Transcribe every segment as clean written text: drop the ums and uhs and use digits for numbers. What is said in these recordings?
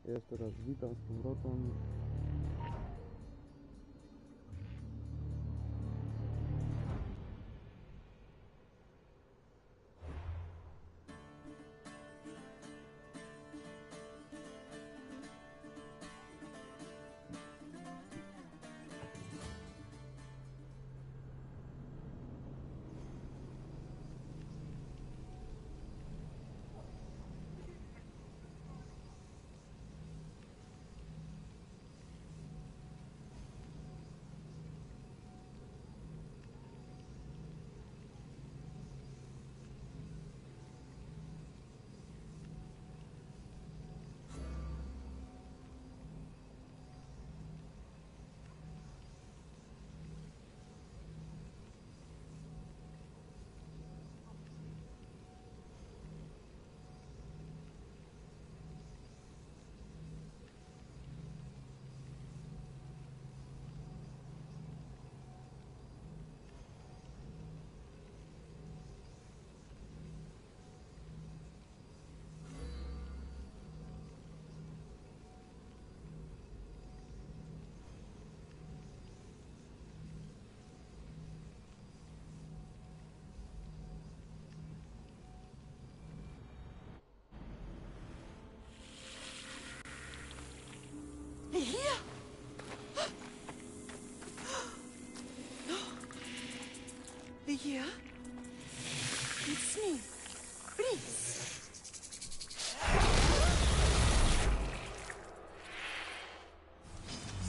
Jeszcze raz witam z powrotem. Hier? Here? It's me. Please.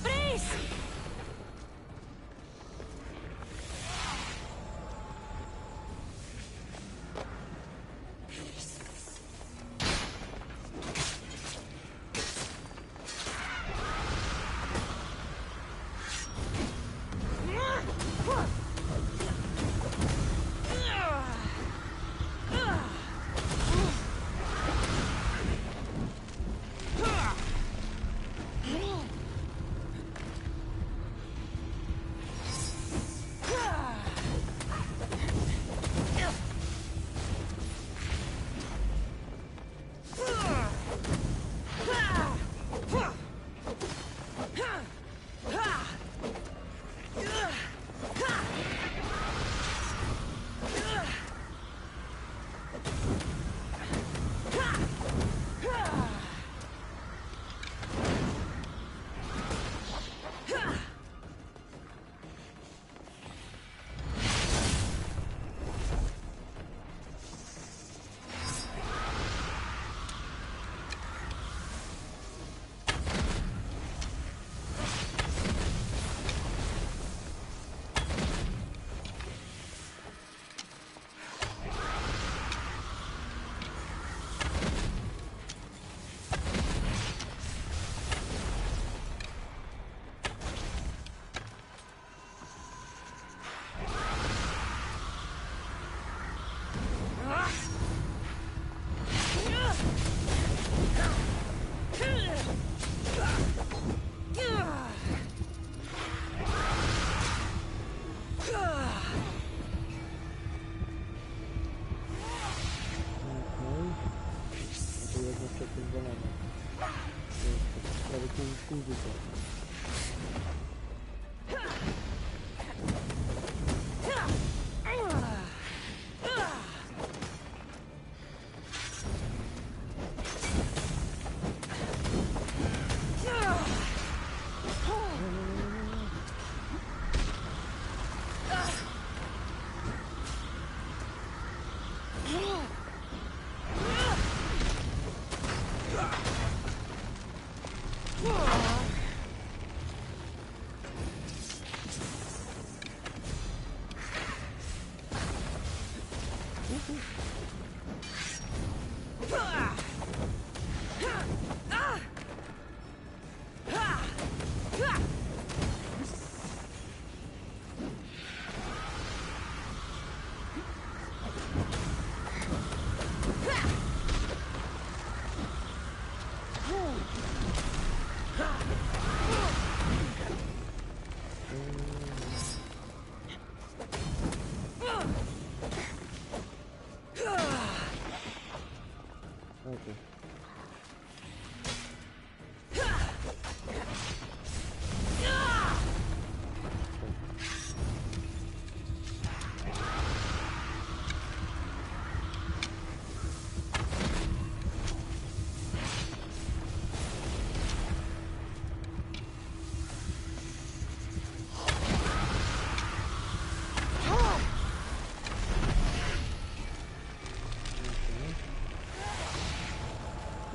Please!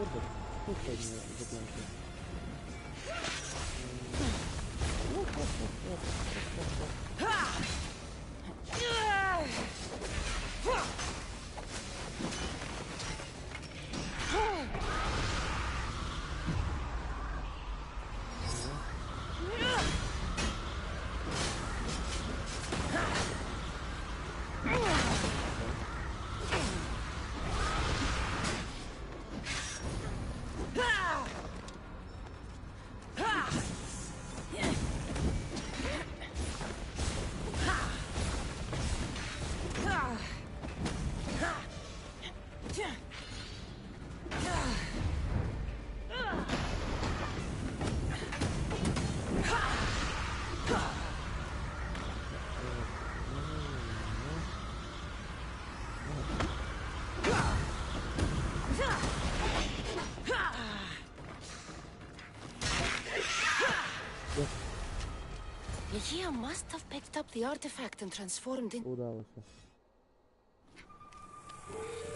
Kurde, puszczaj mnie zaklęcie. You must have picked up the artifact and transformed it. Udało się.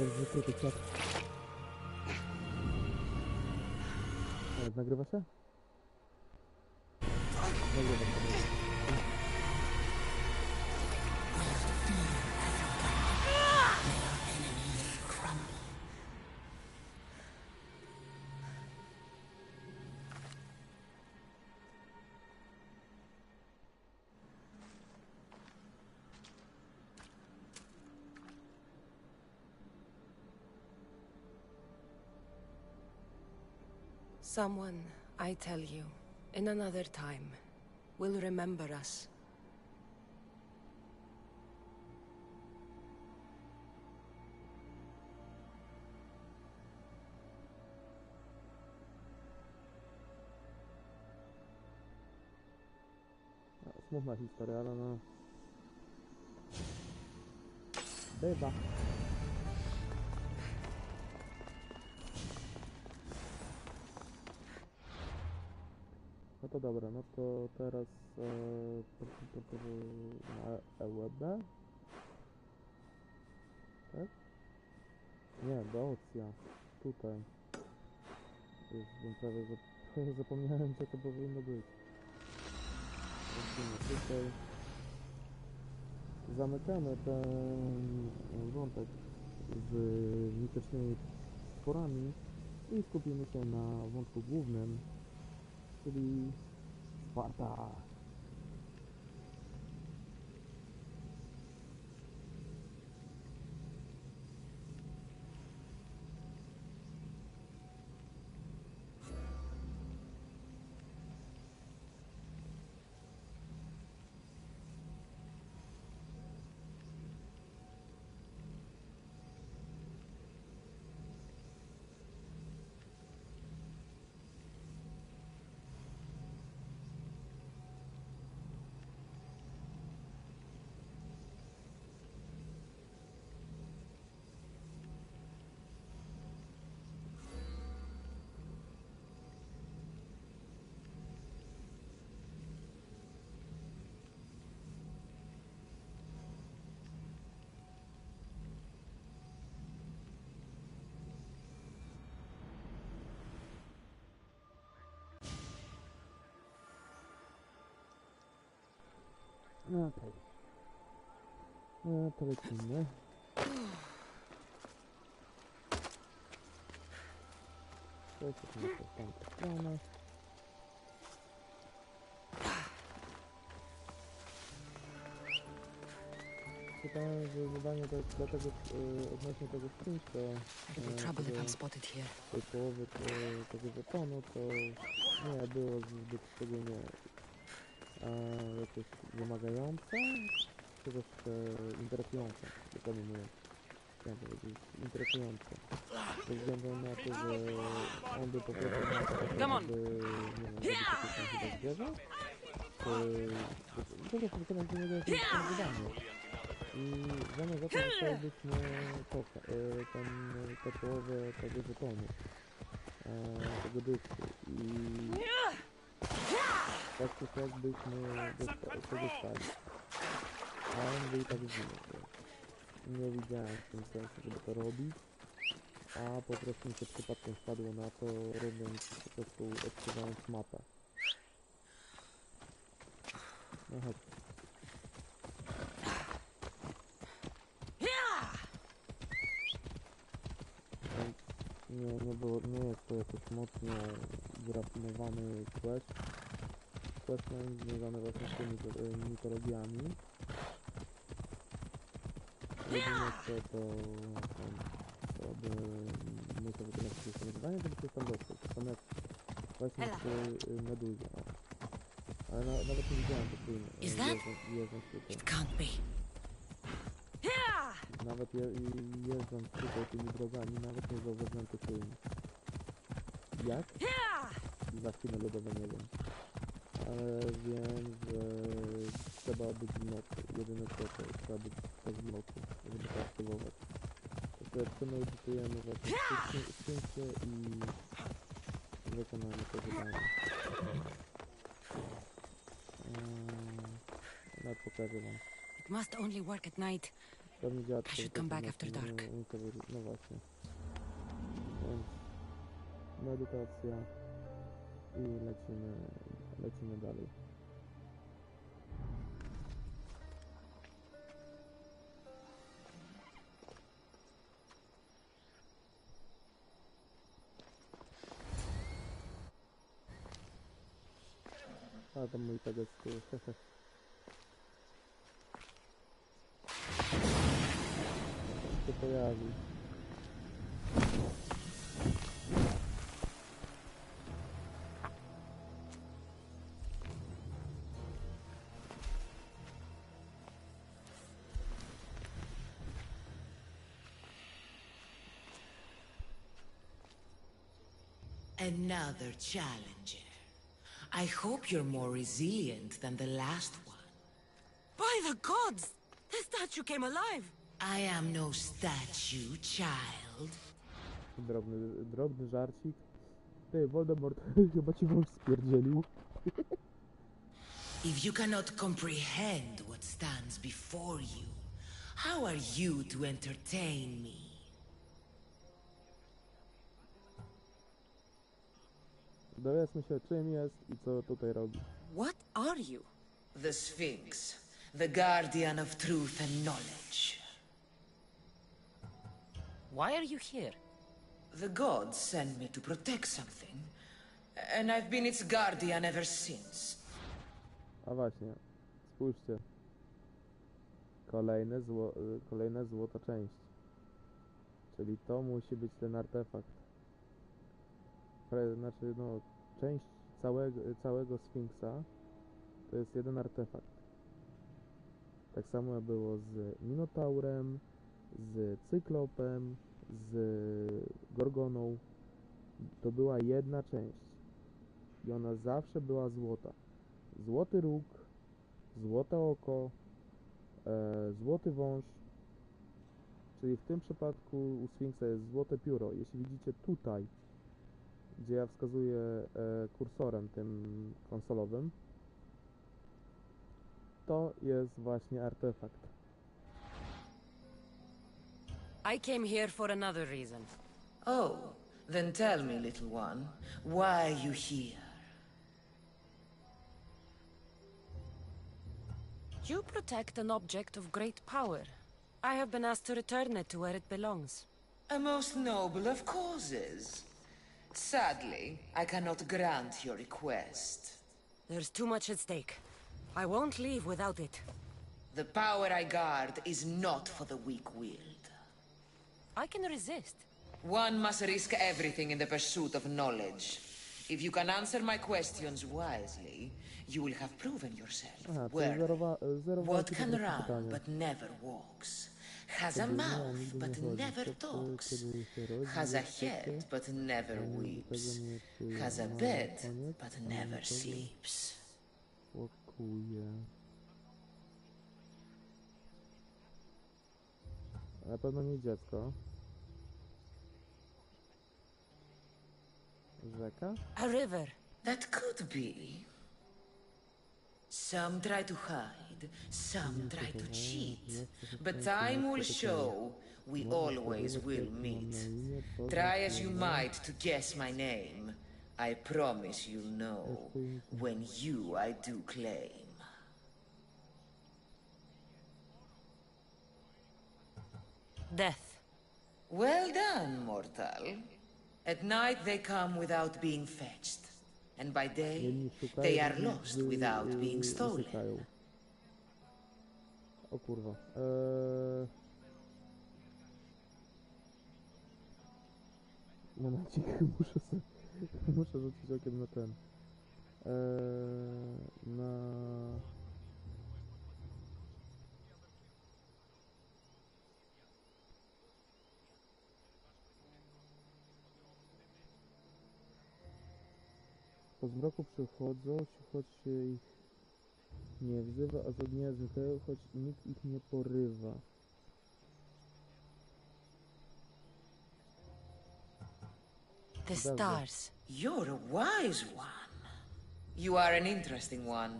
Jak zwykle to czas. Nagrywa się? Nagrywa się. Someone, I tell you, in another time, will remember us. Smutna historia, ale no... Bywa. No to dobra, no to teraz na EWB? Tak? Nie, do Ocja. Tutaj. Już bym prawie zapomniałem, co to powinno być. Lecimy tutaj. Zamykamy ten wątek z mitycznymi stworami i skupimy się na wątku głównym, czyli Sparta. No okej. No to lecimy. To jest w tamtą stronę. Czytałem, że zadanie dla tego, odnośnie tego sprinta, tej połowy tego żetonu, to nie było zbyt szczególnie jakieś wymagające, czy też interesujące, dokładnie mówiąc. Chciałem powiedzieć, interesujące. Ze względu na to, że on by po prostu żeby, nie wiem, żeby się chyba zwierzę, po prostu wykonać do niego jakieś zadanie. I zamiast za to dostalibyśmy tę połowę tego żetonu, tego dysku. I tak czy siak byśmy to dostali. A on by i tak zginął. Nie widziałem w tym sensie, żeby to robić. a po prostu mi się przypadkiem wpadło na to, robiąc po prostu odkrywając mapę. No chodź. Więc nie jest to jakoś mocno wyrafinowany questline związany właśnie z tymi mitologiami. Jedyne co to by musiał wykonać jakieś zadanie, żeby coś tam dostać. Tam jak właśnie przy meduzie. Ale nawet nie widziałem podwójnie. Jeżdżąc tutaj. Nawet jeżdżąc tutaj tymi drogami, nawet nie zauważyłem tych ruin. Jak? Za chwilę lodowe nie wiem. Ale wiem, że trzeba być w nocy. Jedyne co to trzeba być też w nocy, żeby to aktywować. To sobie przemedytujemy właśnie skrzynkę i wykonamy to zadanie. Nawet pokażę wam. It must only work at night. Pewnie dziadko. I should come back after dark. No właśnie. Więc medytacja i lecimy dalej. A to mój tego z tyłu. się pojawi. Another challenger. I hope you're more resilient than the last one. By the gods! The statue came alive! I am no statue, child. Drobny żarcik. Ty, Voldemort, chyba ci wąż spierdzielił. If you cannot comprehend what stands before you, how are you to entertain me? Dowiedzmy się, czym jest i co tutaj robi. What are you? The Sphinx, the guardian of truth and knowledge. Why are you here? The gods sent me to protect something, and I've been its guardian ever since. A właśnie, spójrzcie. Kolejna złota część. Czyli to musi być ten artefakt. Znaczy, no, część całego Sfinksa to jest jeden artefakt. Tak samo było z Minotaurem, z Cyklopem, z Gorgoną. To była jedna część. I ona zawsze była złota. Złoty róg, złote oko, złoty wąż. Czyli w tym przypadku u Sfinksa jest złote pióro. Jeśli widzicie tutaj, gdzie ja wskazuję kursorem tym konsolowym, to jest właśnie artefakt. I came here for another reason. Oh, then tell me, little one, why are you here? You protect an object of great power. I have been asked to return it to where it belongs. A most noble of causes. Sadly, I cannot grant your request. There's too much at stake. I won't leave without it. The power I guard is not for the weak-willed. I can resist. One must risk everything in the pursuit of knowledge. If you can answer my questions wisely, you will have proven yourself Aha, to worthy. zero What walki can to run pytanie. but never walks? Has a Kiedy nie, mouth nigdy but nie chodzi. never To, talks? kiedy się rodzi, Has a jest takie, head but never do weeps? tego nie czuje. Has a Ma bed koniec, but a never nikogo sleeps? płakuje. Na pewno nie dziecko. Rzeka? A river. That could be. Some try to hide, some try to cheat. But time will show we always will meet. Try as you might to guess my name. I promise you'll know when you I do claim. Death. Well done, mortal. At night they come without being fetched. And by day, they are lost without being stolen. O kurwa. Momencik, muszę rzucić okiem na ten. Na... Po zmroku przychodzą, choć się ich nie wzywa, a z ognia znikają, choć nikt ich nie porywa. The stars. You're a wise one. You are an interesting one.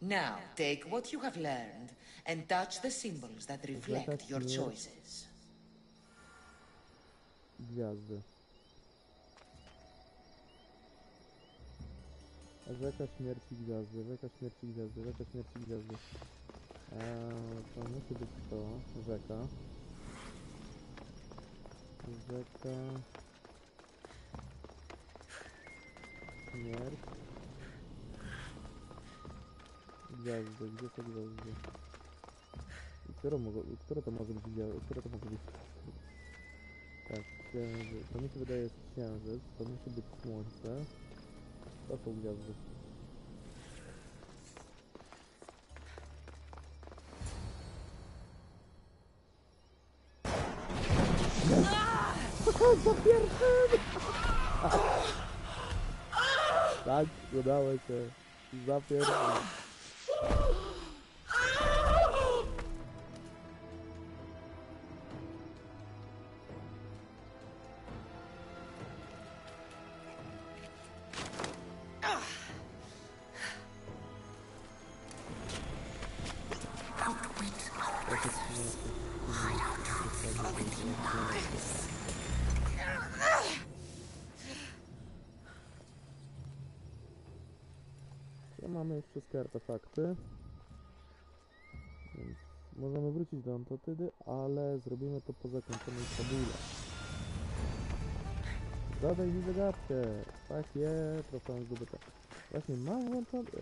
Now, take what you have learned and touch the symbols that reflect your choices. Gwiazdy. Rzeka śmierci gwiazdy, rzeka śmierci gwiazdy, rzeka śmierci gwiazdy. To musi być to, rzeka. Rzeka... Śmierć. Gwiazdy, gdzie są gwiazdy? Które to może być gwiazdy? Które to może być? Tak, księżyc. To mi się wydaje jest księżyc, to musi być słońce. To są gwiazdy. Za pierwszym! Tak, udało się. Za pierwszym. Mamy już wszystkie artefakty, więc możemy wrócić do Antarktydy, ale zrobimy to po zakończonej fabule. Zadaj mi zagadkę! Takie trofeum zdobyte. Właśnie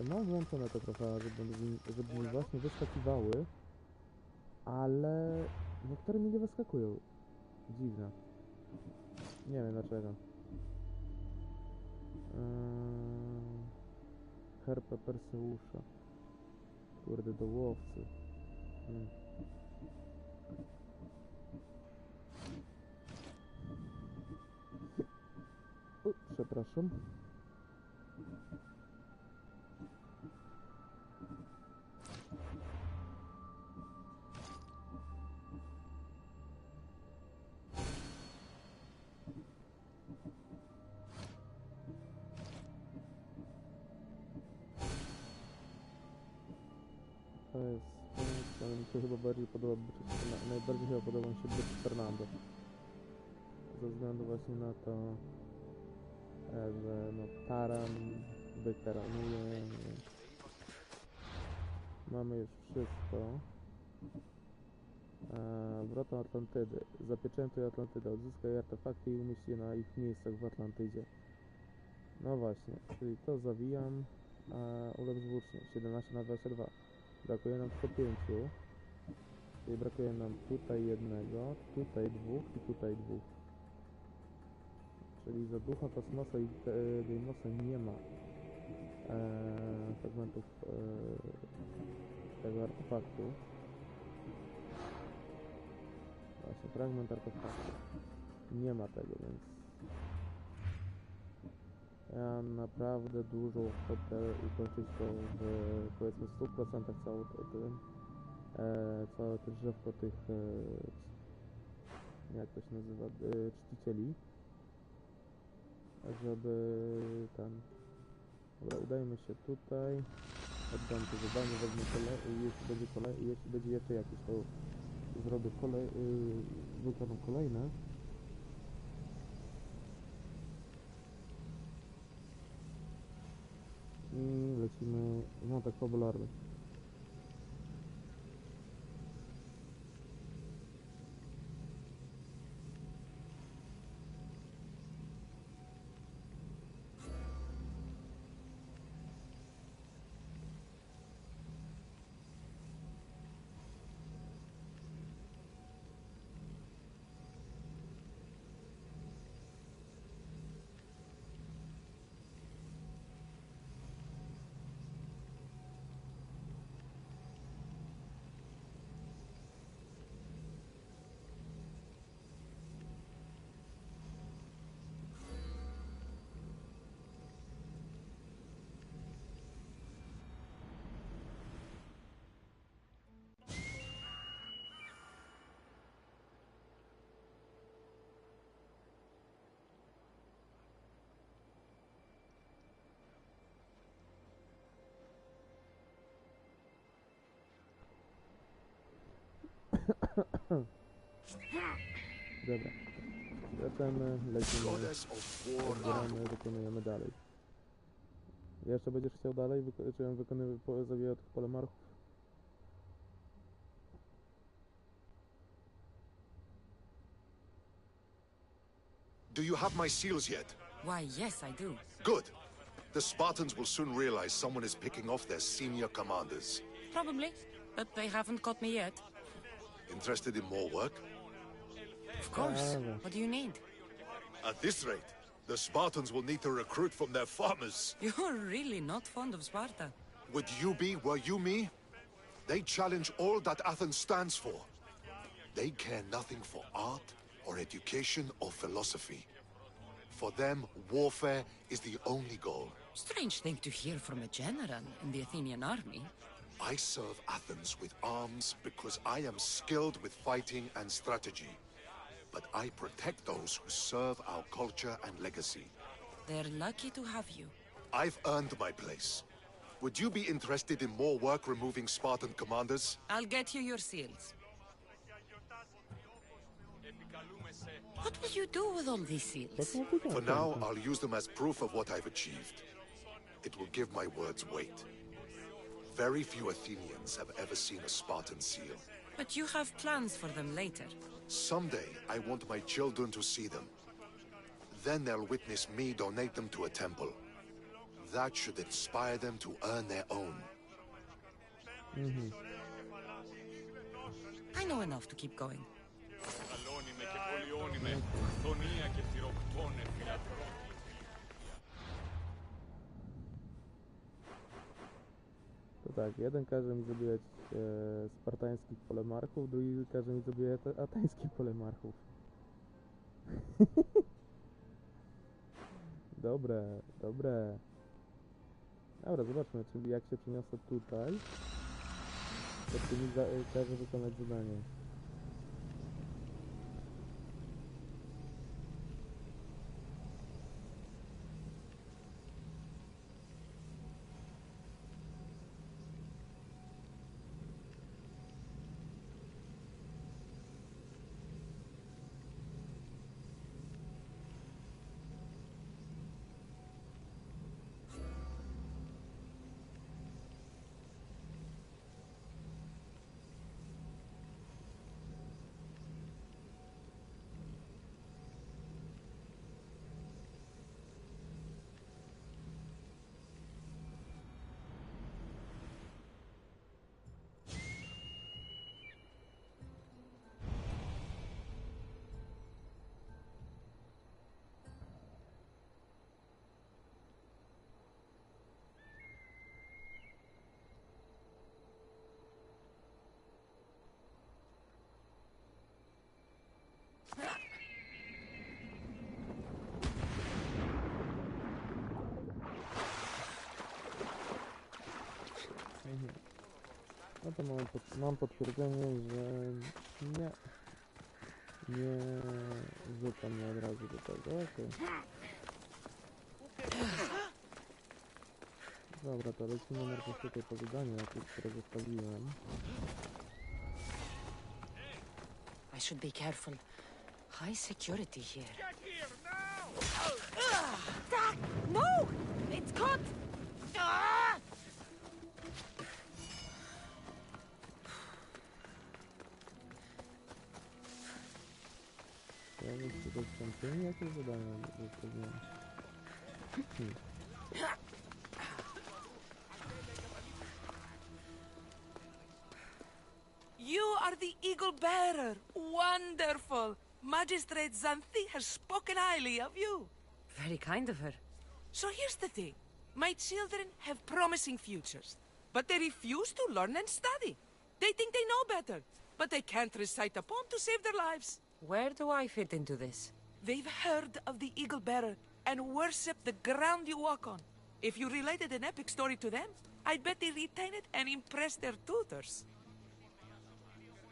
mam włączone te trofea, żeby mi właśnie wyskakiwały, ale niektóre mi nie wyskakują. Dziwne. Nie wiem dlaczego. Herpę Perseusza. Kurde, do łowcy. Przepraszam. To jest, ale mi się chyba bardziej podoba najbardziej chyba podoba mi się być Fernando. Ze względu właśnie na to, że no taran taranuje. Mamy już wszystko. Wrota Atlantydy. Zapieczętuj Atlantydę. Odzyskaj artefakty i umieść je na ich miejscach w Atlantydzie. No właśnie, czyli to zawijam. Ulepsz włócznie. 17/22. Brakuje nam tylko 5. Czyli brakuje nam tutaj jednego, tutaj dwóch i tutaj dwóch. Czyli za ducha kosmosa i Deimosa nie ma fragmentów tego artefaktu. Właśnie, fragment artefaktu. Nie ma tego, więc ja naprawdę dużo ochotę ukończyć to w powiedzmy 100% całe to drzewko tych jak to się nazywa, czcicieli, żeby ten... Dobra, udajmy się tutaj. Oddam to zadanie, wezmę jeśli będzie jeszcze jakieś, to zrobię wykonam kolejne. I lecimy w wątek fabularny. Dobra. Zatem lecimy, odbieramy, wykonujemy dalej. Jeszcze będziesz chciał dalej, czy ją zabijać tych polemarchów? Do you have my seals yet? Why, yes, I do. Good. The Spartans will soon realize someone is picking off their senior commanders. Probably, but they haven't caught me yet. Interested in more work? Of course. What do you need? At this rate, the Spartans will need to recruit from their farmers. You're really not fond of Sparta. Would you be, were you me? They challenge all that Athens stands for. They care nothing for art, or education, or philosophy. For them, warfare is the only goal. Strange thing to hear from a general in the Athenian army. I serve Athens with arms because I am skilled with fighting and strategy. But I protect those who serve our culture and legacy. They're lucky to have you. I've earned my place. Would you be interested in more work removing Spartan commanders? I'll get you your seals. What will you do with all these seals? For now, I'll use them as proof of what I've achieved. It will give my words weight. Very few Athenians have ever seen a Spartan seal. But you have plans for them later. Someday, I want my children to see them. Then they'll witness me donate them to a temple. That should inspire them to earn their own. I know enough to keep going. To tak, jeden każe mi zabijać spartańskich polemarchów, drugi każe mi zabijać ateńskich polemarchów. Dobre, dobre. Dobra, zobaczmy, czyli jak się przeniosę tutaj, to mi każe wykonać zadanie. No to mam potwierdzenie, że nie rzucam mnie od razu do tego, okej. Dobra, to lecimy najpierw tutaj po zadaniu, które zostawiłem. I should be careful. High security here. No! It's caught! Ah! Ja wiem, czy to świątyni, jakie zadania zostawiłem. You are the eagle bearer. Wonderful. Magistrate Xanthi has spoken highly of you. Very kind of her. So here's the thing. My children have promising futures, but they refuse to learn and study. They think they know better, but they can't recite a poem to save their lives. Where do I fit into this? They've heard of the eagle bearer and worship the ground you walk on. If you related an epic story to them, I bet they retain it and impress their tutors.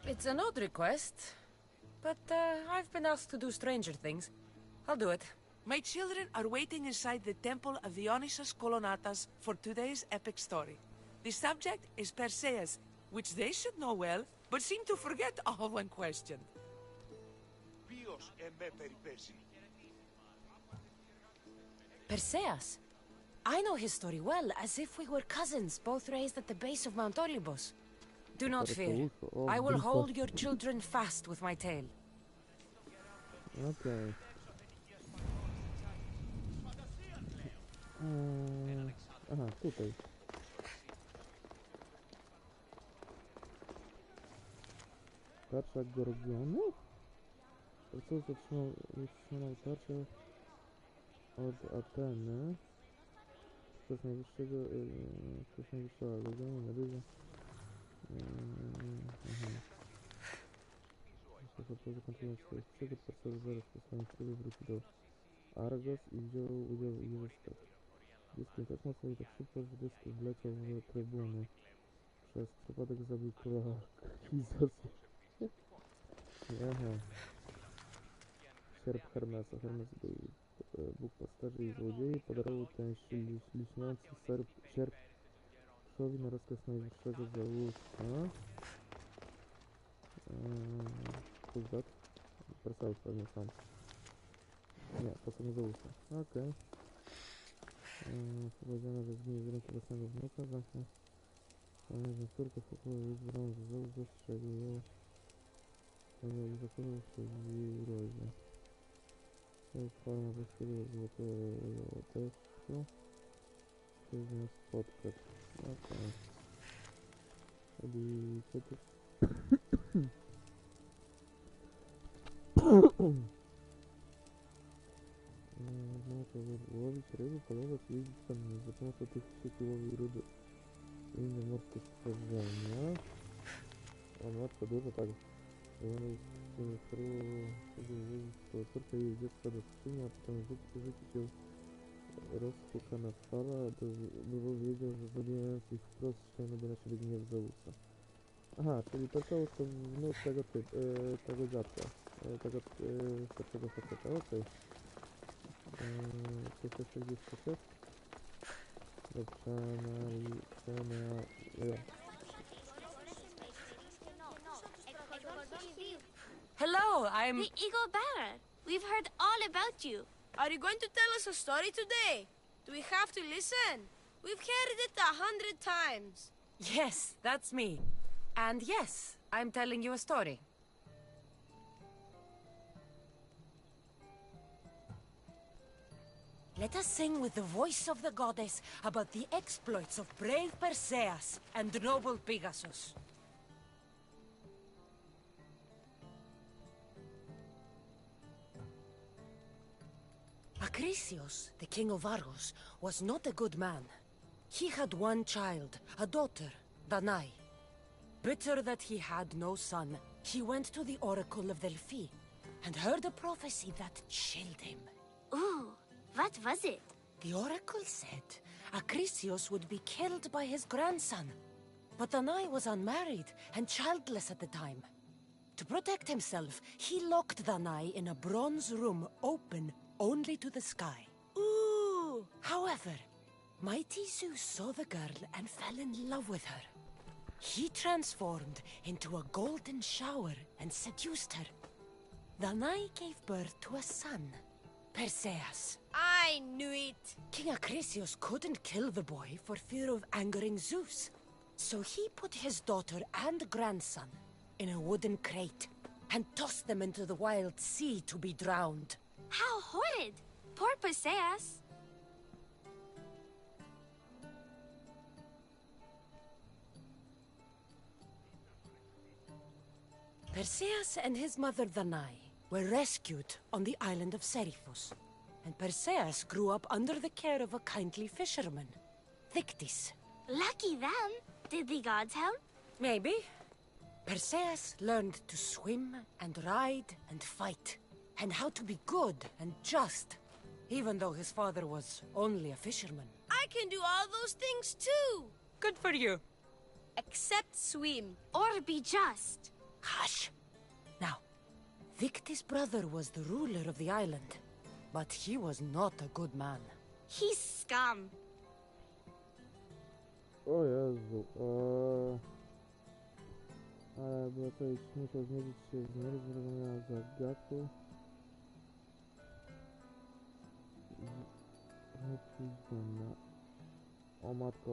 It's an odd request, but I've been asked to do stranger things. I'll do it. My children are waiting inside the temple of Dionysus Kolonatas for today's epic story. The subject is Perseus, which they should know well, but seem to forget all when questioned. Perseus? I know his story well, as if we were cousins, both raised at the base of Mount Olympus. Do not fear. I will hold your children fast with my tail. Okej. Aha, tutaj. Tarcza Gorgionu? Co zatrzymał tarczę od Ateny przez najwyższego Legionu, Meduza. Myślę, że po zakończeniu swoich przygód Perseus zaraz po swoim ślubie wróci do Argos i wziął udział w igrzyskach. Dyskiem tak mocno i tak szybko, że dysk wleciał w trybuny. Przez przypadek zabił króla Kizosy. Aha. Sierp Hermesa. Hermes był bóg pasterzy i złodziei. Podarował ten śliśniący sierp Krzowi na rozkaz najwyższego Zeusa. Who's that? Perseus pewnie sam. Nie, to są Zeusa. Okej. Powiedziano, że zginie z ręki własnego wnuka. Zamknął córkę w pokoju z brązu. Zeus zastrzegł ją. I zakochał się w jej urodzie. To jest forma właściwie złotego tekstu. Chcę z nią spotkać. Okej. Czyli co tu? Można łowić ryby, polować i jeździć tam za pomocą tych sieci łowi ryby i inne morskie stworzenia. O matko, dużo tak. Swoją córkę i jej dziecko do skrzyni, a potem rzucić ją rozpłukana fala, by wiedział, że zabijając ich wprost ściągnąłby na siebie gniew Zeusa. Aha, czyli Perseus to wnuk tego dziadka, tego starszego faceta, okej. Coś jeszcze gdzieś poszedł? Hello, I'm... The Eagle Bearer. We've heard all about you. Are you going to tell us a story today? Do we have to listen? We've heard it 100 times. Yes, that's me. And yes, I'm telling you a story. Let us sing with the voice of the goddess about the exploits of brave Perseus and noble Pegasus. Acrisius, the king of Argos, was not a good man. He had one child, a daughter, Danae. Bitter that he had no son, he went to the oracle of Delphi and heard a prophecy that chilled him. Ooh, what was it? The oracle said Acrisius would be killed by his grandson. But Danae was unmarried and childless at the time. To protect himself, he locked Danae in a bronze room open only to the sky. Ooh! However, Mighty Zeus saw the girl and fell in love with her. He transformed into a golden shower and seduced her. Danae gave birth to a son, Perseus. I knew it. King Acrisius couldn't kill the boy for fear of angering Zeus. So he put his daughter and grandson in a wooden crate and tossed them into the wild sea to be drowned. How horrid! Poor Perseus. Perseus and his mother Danae were rescued on the island of Seriphos, and Perseus grew up under the care of a kindly fisherman, Thictis. Lucky them. Did the gods help? Maybe. Perseus learned to swim and ride and fight, and how to be good and just, even though his father was only a fisherman. I can do all those things too. Good for you. Except swim. Or be just? Hush. Now, Thictis' brother was the ruler of the island, but he was not a good man. He's scum. O Jezu, ale było coś, musiał zmierzyć się z niezrozumiałą zagadką. O matko,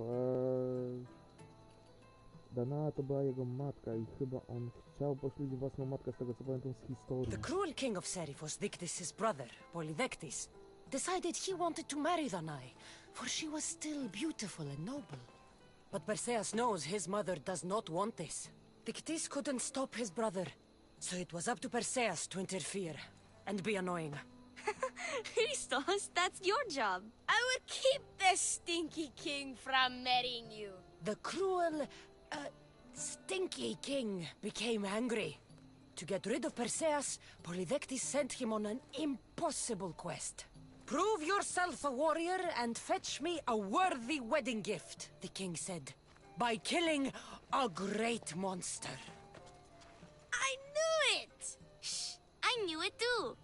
Danae to była jego matka i chyba on chciał poślubić własną matkę, z tego co pamiętam z historii. The cruel king of Seriphos, Thictis' brother, Polydectes, decided he wanted to marry Danae, for she was still beautiful and noble. But Perseus knows his mother does not want this. Thictis couldn't stop his brother, so it was up to Perseus to interfere and be annoying. Christos, that's your job. I will keep the stinky king from marrying you. The cruel, stinky king became angry. To get rid of Perseus, Polydectes sent him on an impossible quest. Prove yourself a warrior and fetch me a worthy wedding gift, the king said, by killing a great monster. I knew it! Shh, I knew it too.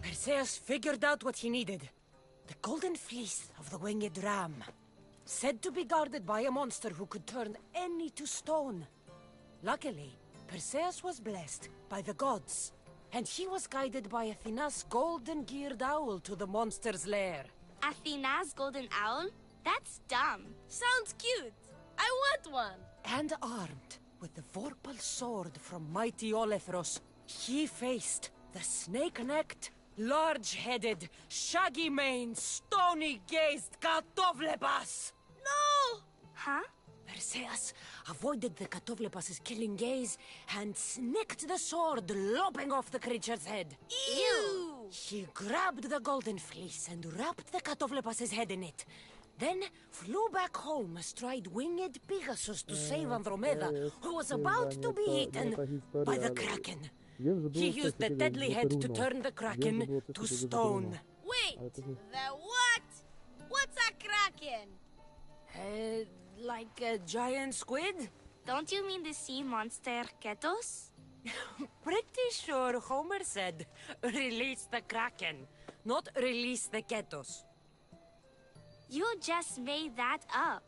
Perseus figured out what he needed. The golden fleece of the winged ram, said to be guarded by a monster who could turn any to stone. Luckily, Perseus was blessed by the gods, and he was guided by Athena's golden-geared owl to the monster's lair. Athena's golden owl? That's dumb. Sounds cute. I want one. And armed with the vorpal sword from mighty Olethros, he faced the snake-necked, large-headed, shaggy-maned, stony-gazed Katovlepas! No! Huh? Perseus avoided the Katovlepas' killing gaze and snicked the sword, lopping off the creature's head. Ew! He grabbed the golden fleece and wrapped the Katovlepas' head in it. Then flew back home astride winged Pegasus to save Andromeda, who was about to be eaten by the Kraken. He used the deadly head to turn the Kraken to stone. Wait, the what? What's a kraken? Like a giant squid? Don't you mean the sea monster Ketos? Pretty sure Homer said, release the Kraken, not release the Ketos. You just made that up.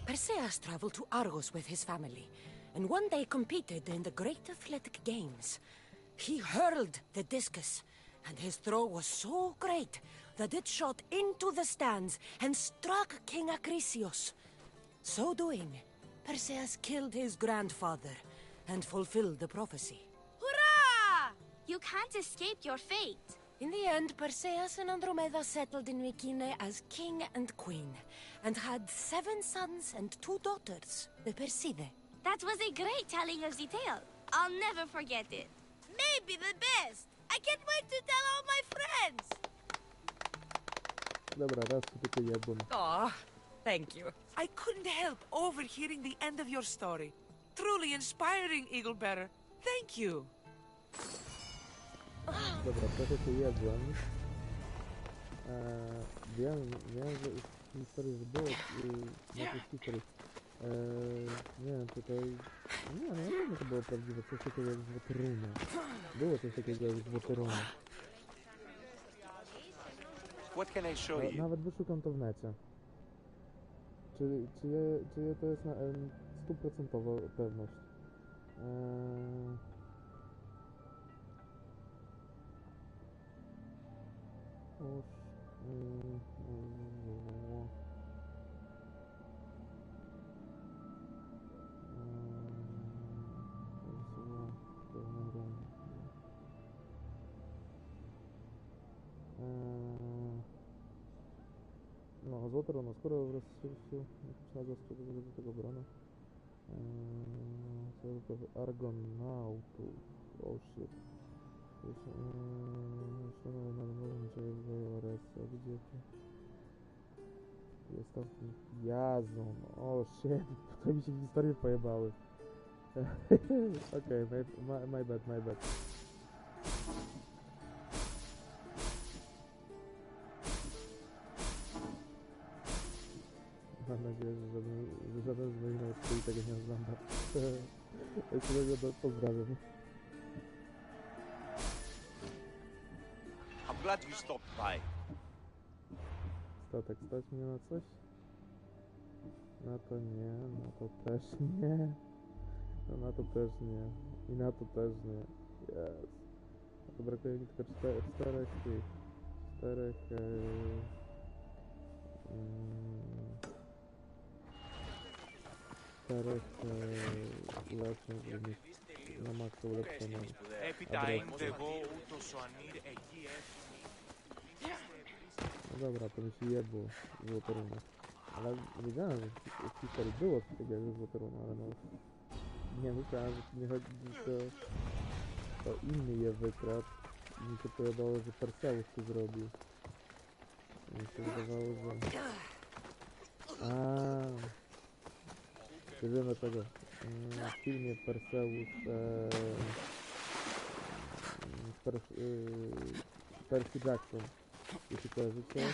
Perseus traveled to Argos with his family, and one day competed in the great athletic games. He hurled the discus, and his throw was so great that it shot into the stands and struck King Acrisius. So doing, Perseus killed his grandfather and fulfilled the prophecy. Hurrah! You can't escape your fate. In the end, Perseus and Andromeda settled in Mycenae as king and queen, and had 7 sons and 2 daughters, the Perside. That was a great telling of the tale. I'll never forget it. Maybe the best. I can't wait to tell all my friends. Dobra, raz tylko jebłem. Aw, thank you. I couldn't help overhearing the end of your story. Truly inspiring, Eaglebearer. Thank you. Dobra, trochę się jebłem. Wiem, że historii, że było na tej historii. Nie wiem, tutaj... Nie, no na pewno to było prawdziwe, coś takiego jak złote runy. Było coś takiego jak złote runy. Nawet wyszukam to w necie. Czy to jest na 100% pewność. No, złote runo, skoro w rozszerzyciu napisnego skrzydła do tego brona. Argonautów. Oh shit. Szanowy narodowy niczego Oresa, gdzie to? Jest tam Jazon. Oh shit, to mi się historie pojebały. Okej, my bad. Mam nadzieję, że żaden z moich nauczycieli tego nie ogląda. Jeśli go pozdrawiam. I'm glad you stopped by. Statek stać mnie na coś? Na to nie, na to też nie. No na to też nie. I na to też nie. Yes. A to brakuje mi tylko czterech ulepszeń, żeby mieć na maksa ulepszone adresy. No dobra, to mi się jebło złote runy. Ale wiedziałem, że w historii było coś takiego jak złote runy, ale no... Nie myślałem, że nie chodzi, że to inny je wykradł. I mi się pojebało, że Perseus to zrobił. I mi się wydawało, że... Nie wiem dlaczego. W filmie Perseus Percy Jackson, jeśli kojarzycie,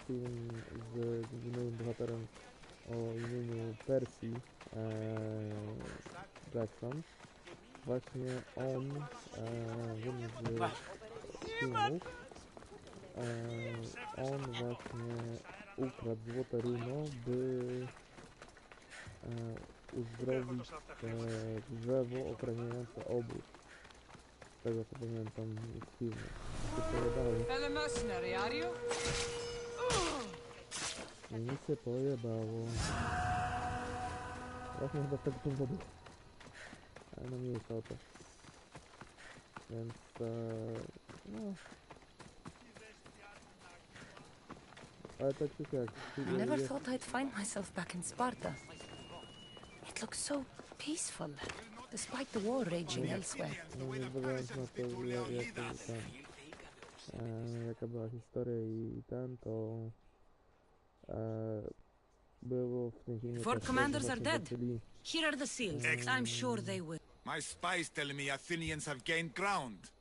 film z głównym bohaterem o imieniu Percy Jackson. Właśnie on w jednym z filmów on właśnie ukradł złote runo, by uzdrowić drzewo ochraniające obóz. Z tego co pamiętam z filmu. I mi się pojebało. Właśnie chyba z tego powodu. Ale no mniejsza o to. Więc no. Ale tak czy siak. I never thought I'd find myself back in Sparta. It looks so peaceful, despite the war raging elsewhere. No nie zbadając na to, jak to jaka była historia i to było w tym filmie. Four commanders are dead. Here are the seals. I'm sure they will. My spies tell me Athenians have gained ground.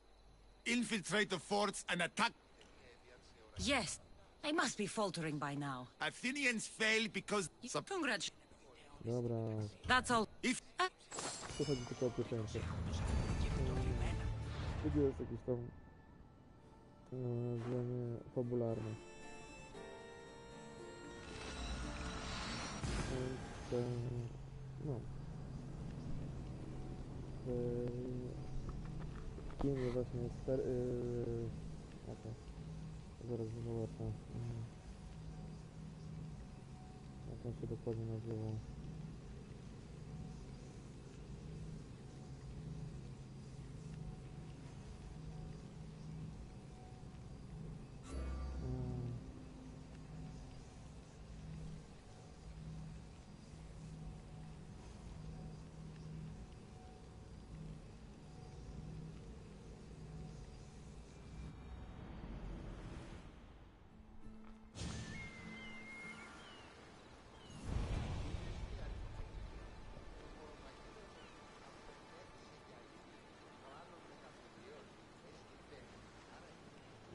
Infiltrate the forts and attack. Yes, they must be faltering by now. Athenians fail because... Congratulations. Dobra. That's all. Tu chodzi tylko o pieczęcie. Tu jest jakieś tam zdanie fabularne. Więc no. W filmie właśnie jest okej. Zaraz zobaczę. Jak on się dokładnie nazywa.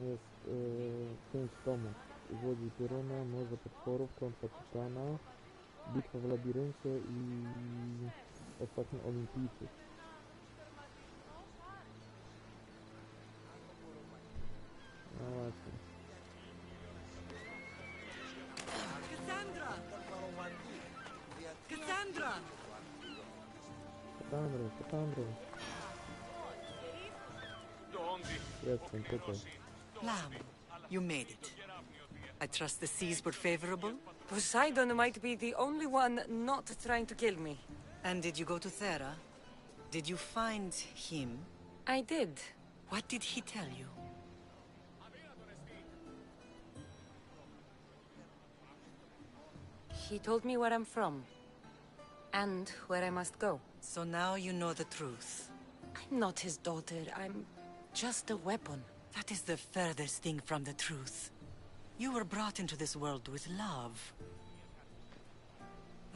Jest 5 tomów Złodziej Pioruna, Morze Potworów, Klątwa Tytana, Bitwa w Labiryncie i ostatni Olimpijczyk. No właśnie. Cassandra! Cassandra! Cassandro. Jestem tutaj. Lamb, you made it. I trust the seas were favorable? Poseidon might be the only one not trying to kill me. And did you go to Thera? Did you find him? I did. What did he tell you? He told me where I'm from. And where I must go. So now you know the truth. I'm not his daughter. I'm just a weapon. That is the furthest thing from the truth. You were brought into this world with love.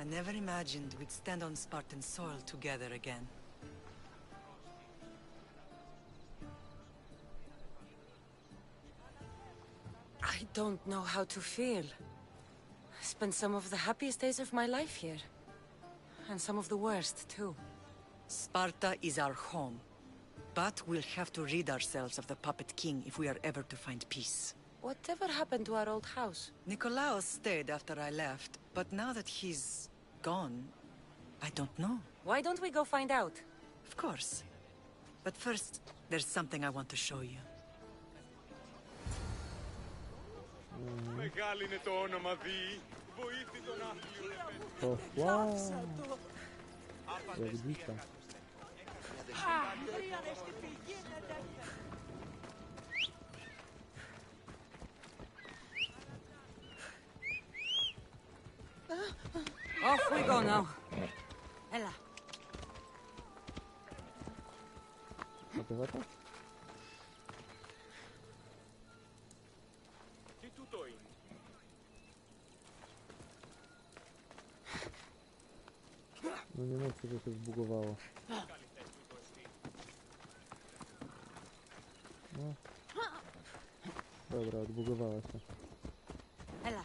I never imagined we'd stand on Spartan soil together again. I don't know how to feel. I spent some of the happiest days of my life here. And some of the worst, too. Sparta is our home. But we'll have to rid ourselves of the Puppet King if we are ever to find peace. Whatever happened to our old house? Nikolaos stayed after I left, but now that he's gone, I don't know. Why don't we go find out? Of course. But first, there's something I want to show you. Μεγάλη είναι το όνομα Δη. Βοήθη τον άθλιο. Jak dzika. Off we go now. Ella. A to wata? Τι τούτο είναι? No nie mówcie, że się zbugowało. No. Dobra, odbugowała się. Ella.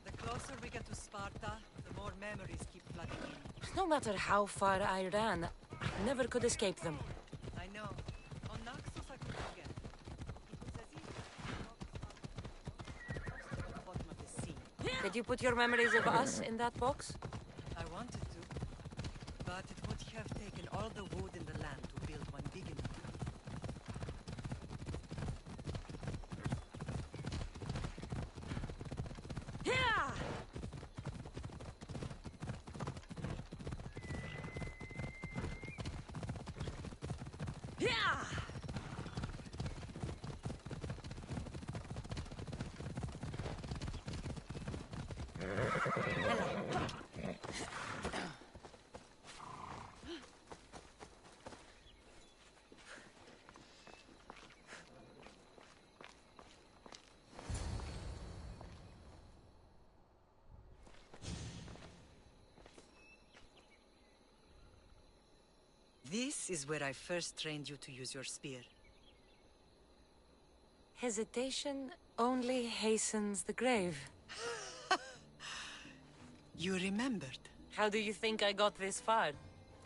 The closer we get to Sparta, the more memories keep flooding in. No matter how far I ran, I never could escape them. I know. On Naxos I could forget. It was as if at the bottom of the sea. Did you put your memories of us in that box? I wanted to, but it would have taken all the wood in the land to build one big enough. Yeah! Yeah! This is where I first trained you to use your spear. Hesitation only hastens the grave. You remembered. How do you think I got this far?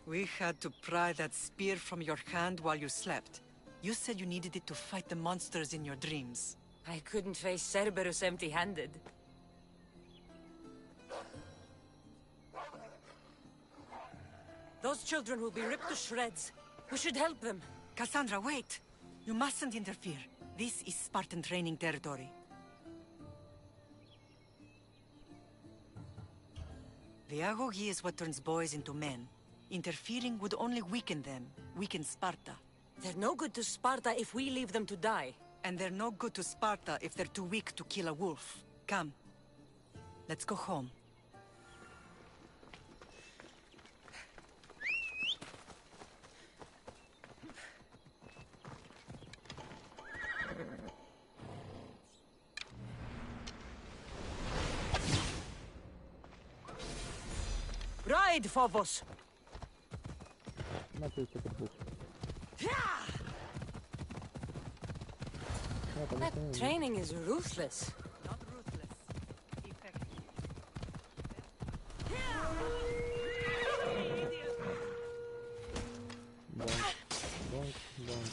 We had to pry that spear from your hand while you slept. You said you needed it to fight the monsters in your dreams. I couldn't face Cerberus empty-handed. Those children will be ripped to shreds. We should help them. Cassandra, wait! You mustn't interfere. This is Spartan training territory. The agoge is what turns boys into men. Interfering would only weaken them, weaken Sparta. They're no good to Sparta if we leave them to die. And they're no good to Sparta if they're too weak to kill a wolf. Come. Let's go home. Ride, Phobos! Na to jest tylko dwóch. No, to That nie training is ruthless. Not ruthless. Effective. Bąk, bąk.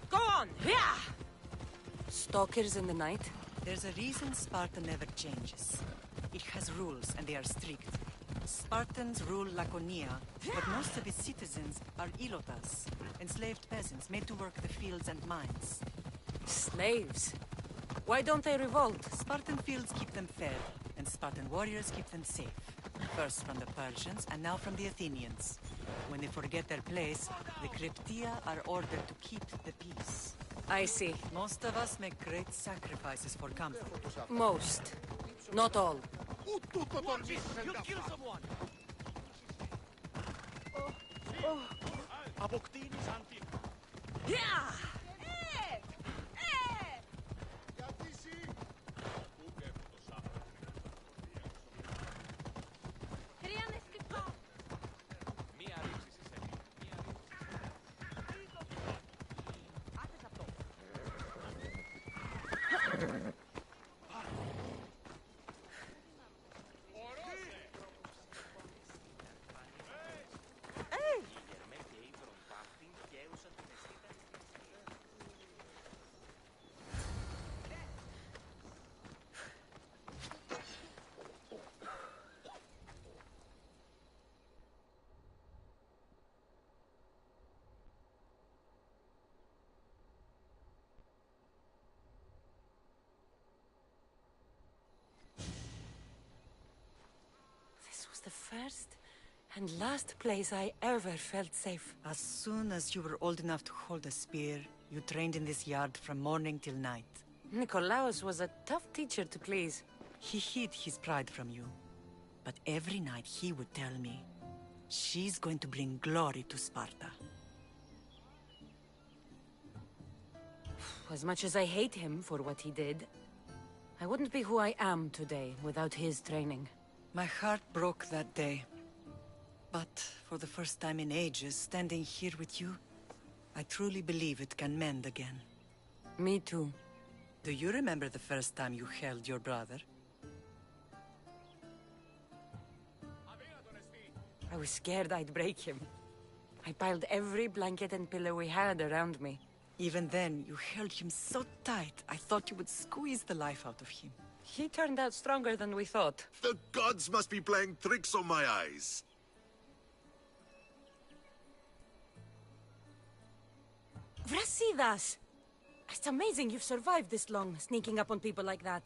Go on! Yeah! Stalkers in the night? There's a reason Sparta never changes. It has rules, and they are strict. Spartans rule Laconia, but most of its citizens are ilotas, enslaved peasants made to work the fields and mines. Slaves. Why don't they revolt? Spartan fields keep them fed, and Spartan warriors keep them safe. First from the Persians, and now from the Athenians. When they forget their place, the Cryptia are ordered to keep the peace. I see. Most of us make great sacrifices for comfort. Most. Not all. Yeah! This was the first and last place I ever felt safe. As soon as you were old enough to hold a spear, you trained in this yard from morning till night. Nikolaos was a tough teacher to please. He hid his pride from you. But every night he would tell me, she's going to bring glory to Sparta. As much as I hate him for what he did, I wouldn't be who I am today without his training. My heart broke that day. But for the first time in ages, standing here with you, I truly believe it can mend again. Me too. Do you remember the first time you held your brother? I was scared I'd break him. I piled every blanket and pillow we had around me. Even then, you held him so tight, I thought you would squeeze the life out of him. He turned out stronger than we thought. The gods must be playing tricks on my eyes. Vrasidas! It's amazing you've survived this long, sneaking up on people like that.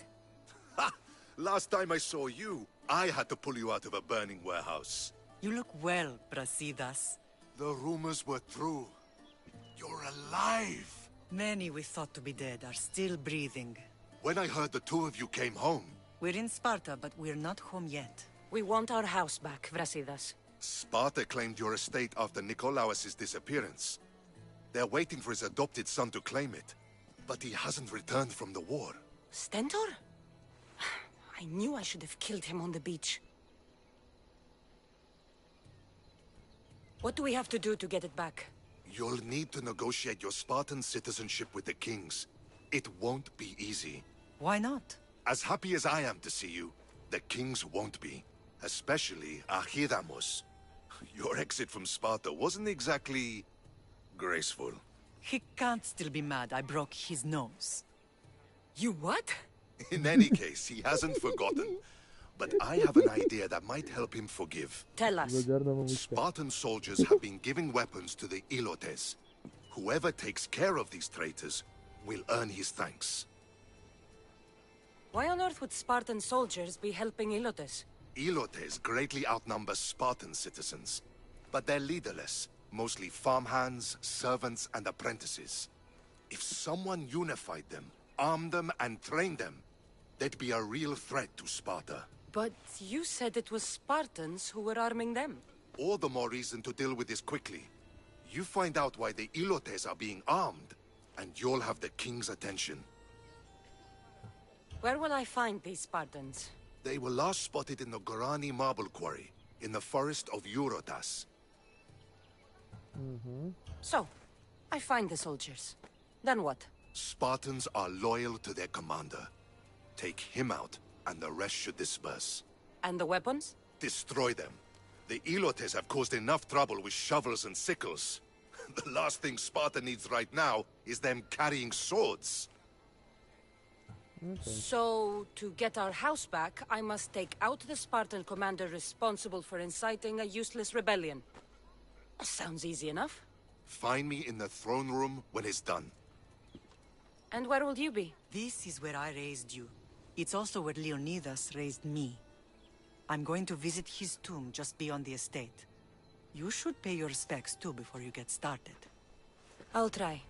Ha! Last time I saw you, I had to pull you out of a burning warehouse. You look well, Brasidas. The rumors were true. You're alive! Many we thought to be dead are still breathing. When I heard the two of you came home... We're in Sparta, but we're not home yet. We want our house back, Vrasidas. Sparta claimed your estate after Nikolaos' disappearance. They're waiting for his adopted son to claim it. But he hasn't returned from the war. Stentor? I knew I should have killed him on the beach. What do we have to do to get it back? You'll need to negotiate your Spartan citizenship with the kings. It won't be easy. Why not? As happy as I am to see you, the kings won't be. Especially Archidamos. Your exit from Sparta wasn't exactly graceful. He can't still be mad I broke his nose. You what? In any case, he hasn't forgotten. But I have an idea that might help him forgive. Tell us. Spartan soldiers have been giving weapons to the Ilotes. Whoever takes care of these traitors will earn his thanks. Why on earth would Spartan soldiers be helping Ilotes? Ilotes greatly outnumber Spartan citizens, but they're leaderless, mostly farmhands, servants, and apprentices. If someone unified them, armed them, and trained them, they'd be a real threat to Sparta. But you said it was Spartans who were arming them. All the more reason to deal with this quickly. You find out why the Ilotes are being armed, and you'll have the king's attention. Where will I find these Spartans? They were last spotted in the Gorani marble quarry, in the forest of Eurotas. So, I find the soldiers. Then what? Spartans are loyal to their commander. Take him out, and the rest should disperse. And the weapons? Destroy them. The Ilotes have caused enough trouble with shovels and sickles. The last thing Sparta needs right now is them carrying swords. So, to get our house back, I must take out the Spartan commander responsible for inciting a useless rebellion. Sounds easy enough. Find me in the throne room when it's done. And where will you be? This is where I raised you. It's also where Leonidas raised me. I'm going to visit his tomb just beyond the estate. You should pay your respects too before you get started. I'll try.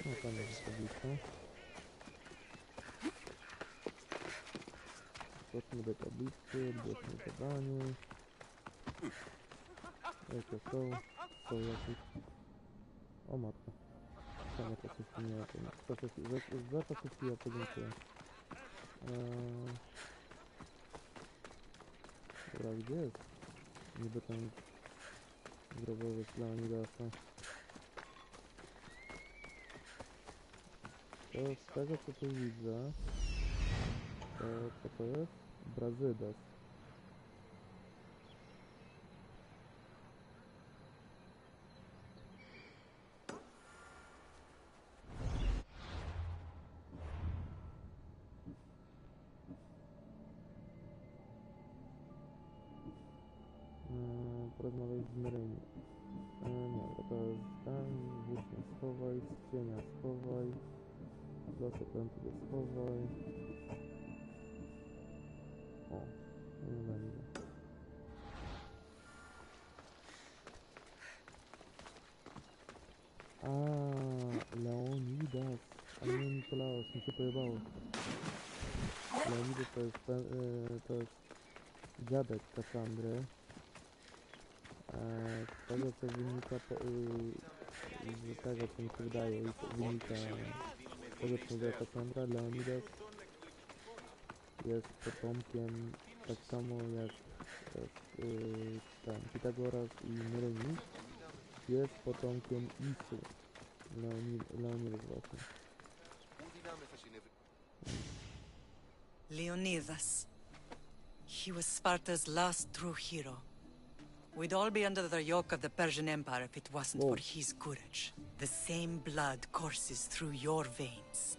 No tam jest tablica. Chodźmy do tablicy, odbierzmy zadanie. Jakie są? Są jakieś... O matka. Sama to coś nie ma. Za to wszystkiego podziękuję. Dobra, gdzie jest? Niby ten grobowy plan Leonidasa. To z tego co tu widzę, to co to jest? Brazydas. Porozmawiaj z Myrymi. Nie, bo to jest ten, włócznie schowaj, z cienia schowaj, losy prędzej schowaj. O, nie będzie. A, Leonidas, a nie Nikolaos, mi się pojebało. Leonidas to jest dziadek Kassandry. Z tego co wynika z tego co mi się wydaje i to wynika z tego co mówiła Kassandra, Leonidas jest potomkiem tak samo jak ten Pitagoras i Myrymi jest potomkiem Isu. Leonidas właśnie. Leonidas. He was Sparta's last true hero. We'd all be under the yoke of the Persian Empire if it wasn't for his courage. The same blood courses through your veins.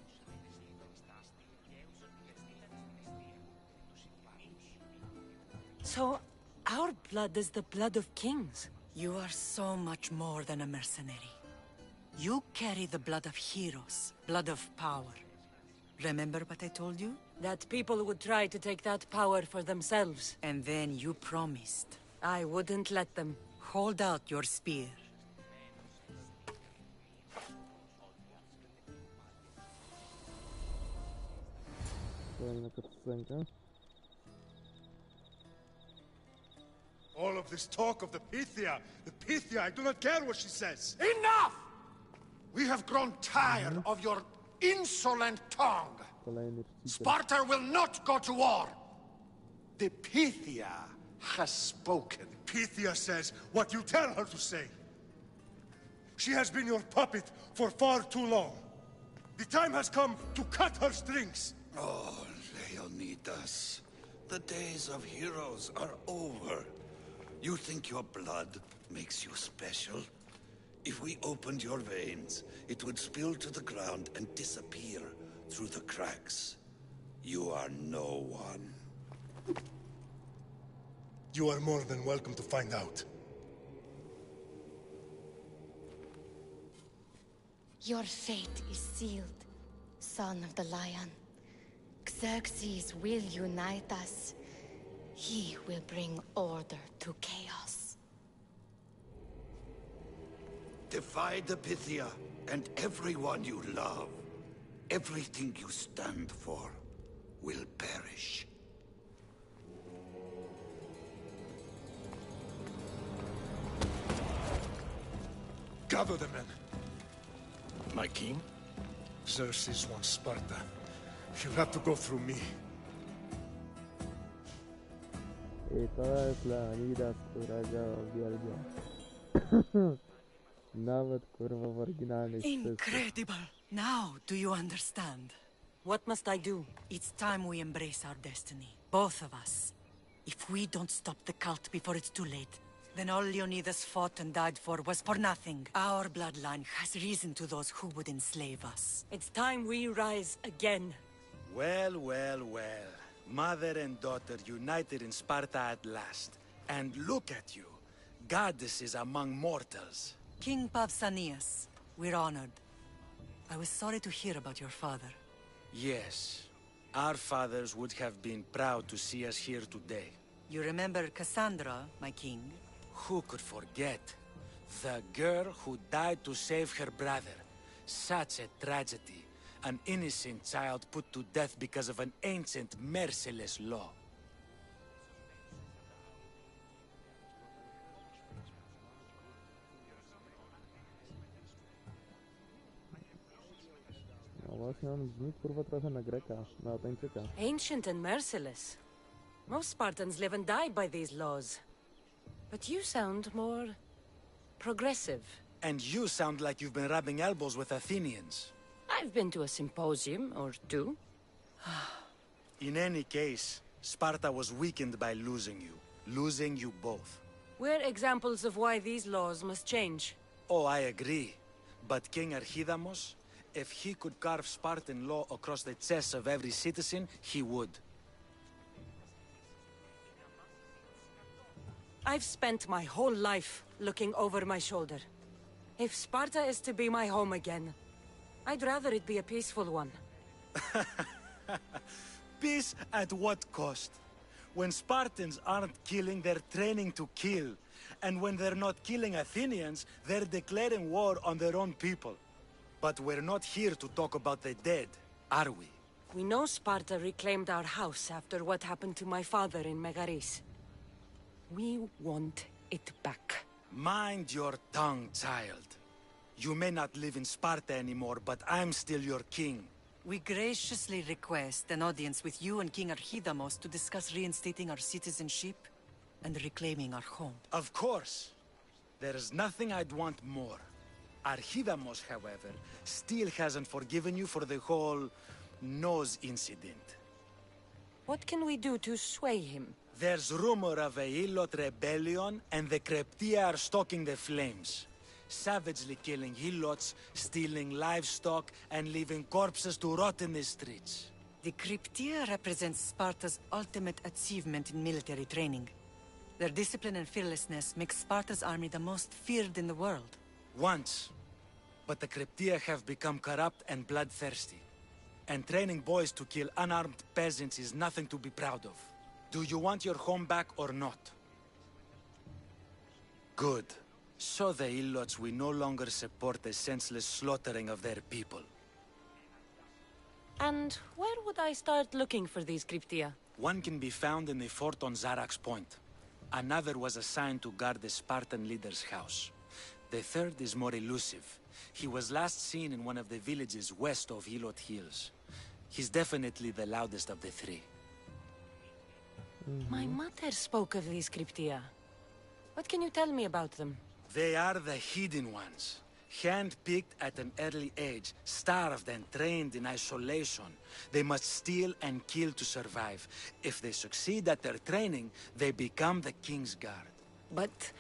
So, our blood is the blood of kings. You are so much more than a mercenary. You carry the blood of heroes, blood of power. Remember what I told you? That people would try to take that power for themselves. And then you promised. I wouldn't let them. Hold out your spear. All of of this talk of the Pythia. The Pythia, I do not care what she says. Enough! We have grown tired of your insolent tongue. Sparta will not go to war. The Pythia has spoken. Pythia says what you tell her to say. She has been your puppet for far too long. The time has come to cut her strings. Oh, Leonidas. The days of heroes are over. You think your blood makes you special? If we opened your veins, it would spill to the ground and disappear through the cracks. You are no one. You are more than welcome to find out. Your fate is sealed, son of the lion. Xerxes will unite us. He will bring order to chaos. Defy the Pythia and everyone you love. Everything you stand for will perish. Gather the men. My king? Xerxes wants Sparta. He'll have to go through me. I to jest Leonidas, którego uwielbiam. Nawet kurwa w oryginalnej styce. Incredible! Now do you understand? What must I do? It's time we embrace our destiny. Both of us. If we don't stop the cult before it's too late, then all Leonidas fought and died for was for nothing. Our bloodline has reason to those who would enslave us. It's time we rise again. Well, well, well. Mother and daughter united in Sparta at last. And look at you. Goddesses among mortals. King Pausanias, we're honored. I was sorry to hear about your father. Yes. Our fathers would have been proud to see us here today. You remember Cassandra, my king? Who could forget? The girl who died to save her brother. Such a tragedy. An innocent child put to death because of an ancient, merciless law. No właśnie, on brzmi kurwa trochę na Greka, na Ateńczyka. Ancient and merciless. Most Spartans live and die by these laws. But you sound more progressive. And you sound like you've been rubbing elbows with Athenians. I've been to a symposium or two. In any case, Sparta was weakened by losing you. Losing you both. We're examples of why these laws must change. Oh, I agree. But King Archidamos, if he could carve Spartan law across the chests of every citizen, he would. I've spent my whole life looking over my shoulder. If Sparta is to be my home again, I'd rather it be a peaceful one. Peace at what cost? When Spartans aren't killing, they're training to kill. And when they're not killing Athenians, they're declaring war on their own people. But we're not here to talk about the dead, are we? We know Sparta reclaimed our house after what happened to my father in Megaris. We want it back. Mind your tongue, child. You may not live in Sparta anymore, but I'm still your king. We graciously request an audience with you and King Archidamos to discuss reinstating our citizenship and reclaiming our home. Of course. There's nothing I'd want more. Archidamos, however, still hasn't forgiven you for the whole nose incident. What can we do to sway him? There's rumor of a Hilot rebellion, and the Kryptia are stalking the flames. Savagely killing Hilots, stealing livestock, and leaving corpses to rot in the streets. The Kryptia represents Sparta's ultimate achievement in military training. Their discipline and fearlessness make Sparta's army the most feared in the world. Once. But the Kryptia have become corrupt and bloodthirsty. And training boys to kill unarmed peasants is nothing to be proud of. Do you want your home back or not? Good. So the Ilots will no longer support the senseless slaughtering of their people. And where would I start looking for these Kryptia? One can be found in the fort on Zarak's Point. Another was assigned to guard the Spartan leader's house. The third is more elusive. He was last seen in one of the villages west of Hilot Hills. He's definitely the loudest of the three. My mother spoke of these cryptia. What can you tell me about them? They are the hidden ones. Hand-picked at an early age, starved and trained in isolation. They must steal and kill to survive. If they succeed at their training, they become the King's Guard. But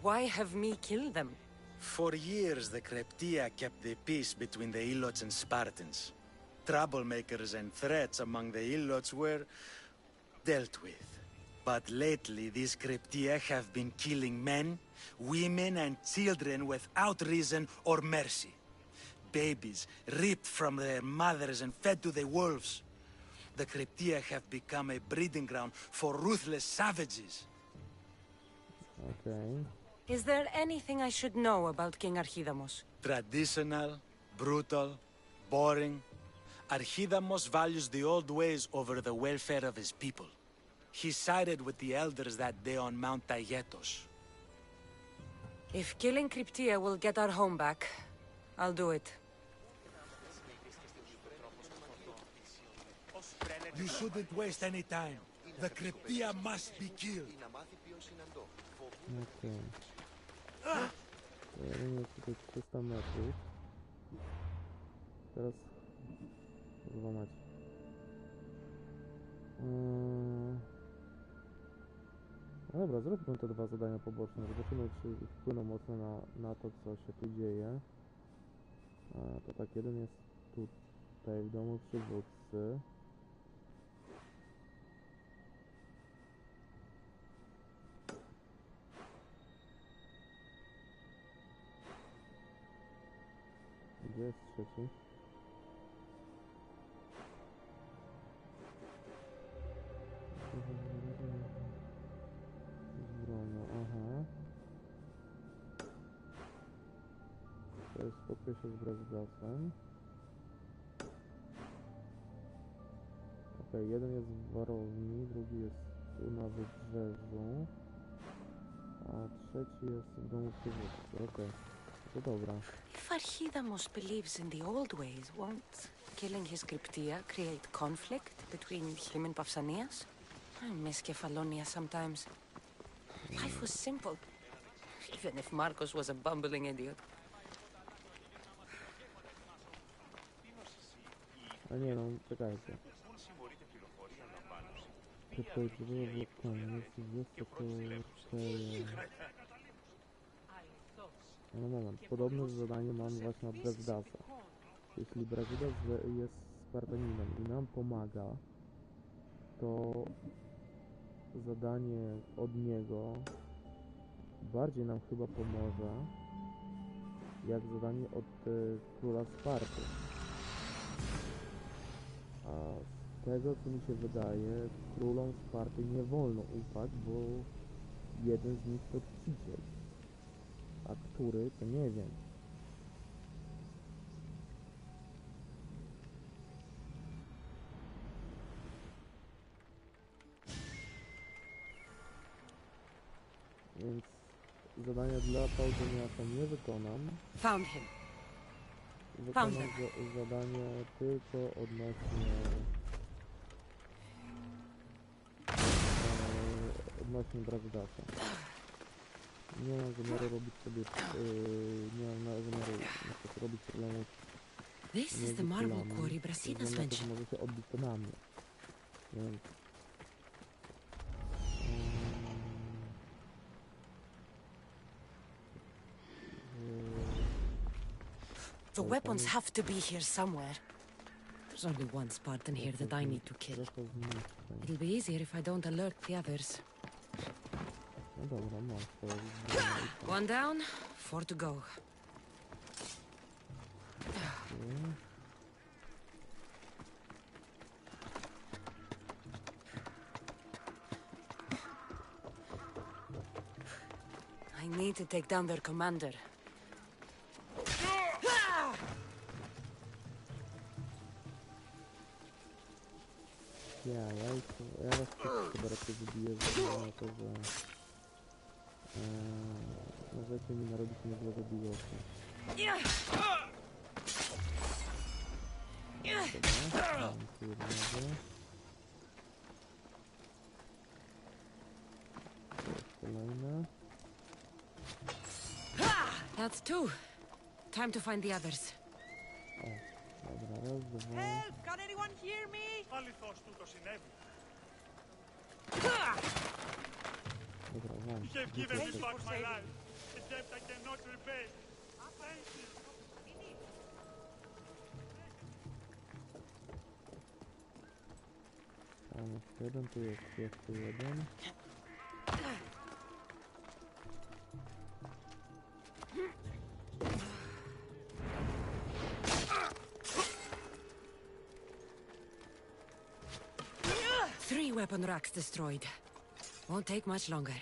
why have me kill them? For years, the Cryptia kept the peace between the Ilots and Spartans. Troublemakers and threats among the Ilots were dealt with. But lately, these Cryptia have been killing men, women, and children without reason or mercy. Babies ripped from their mothers and fed to the wolves. The Cryptia have become a breeding ground for ruthless savages. Okay. Is there anything I should know about King Archidamos? Traditional, brutal, boring. Archidamos values the old ways over the welfare of his people. He sided with the elders that day on Mount Taygetos. If killing Cryptia will get our home back, I'll do it. You shouldn't waste any time. The Cryptia must be killed. Okay. Jeden jest tutaj 300 metrów. Teraz... Kurwa mać. No dobra, zróbmy te dwa zadania poboczne. Zobaczymy, czy wpłyną mocno na to, co się tu dzieje. To tak, jeden jest tutaj w domu przywódcy. Gdzie jest trzeci? Zbrojno, aha. To jest spotkaj się z Brazgasem. Okej, jeden jest w warowni, drugi jest tu na wybrzeżu, a trzeci jest w domu przywódcy. Okej, to dobra. If Archidamos believes in the old ways, won't killing his Cryptia create conflict between him and Pausanias? I miss Kefalonia sometimes. Life was simple, even if Marcos was a bumbling idiot. A nie no, czekajcie. Tylko już było blokowane, jest tylko... No moment, podobne zadanie mam właśnie od Brasdasa. Jeśli Brasidas jest Spartaninem i nam pomaga, to zadanie od niego bardziej nam chyba pomoże, jak zadanie od króla Sparty. A z tego, co mi się wydaje, królom Sparty nie wolno ufać, bo jeden z nich to czciciel. A który, to nie wiem. Więc zadania dla Pausaniasa nie wykonam. Found him. Wykonam zadanie tylko odnośnie Brasdasa. Nie mam zamiaru robić sobie, nie mam zamiaru robić problemów. This is the marble quarry Brasidas mentioned. Może się odbić to na mnie. Więc... The weapons have to be here somewhere. There's only one Spartan here that I need to kill. It'll be easier if I don't alert the others. No dobra, masz to. One down, 4 to go. I need to take down their commander. Ja was chyba raczej wybiję, na to, że... Możecie mi narobić niezłego bigosa. Dobra, mam tu jednego. To jest kolejne. That's two. Time to find the others. O, dobra, raz, dwa. Help! Can anyone hear me? Dobra, wam. Tam jest jeden, tu jest jeszcze jeden. Three weapon racks destroyed. Won't take much longer.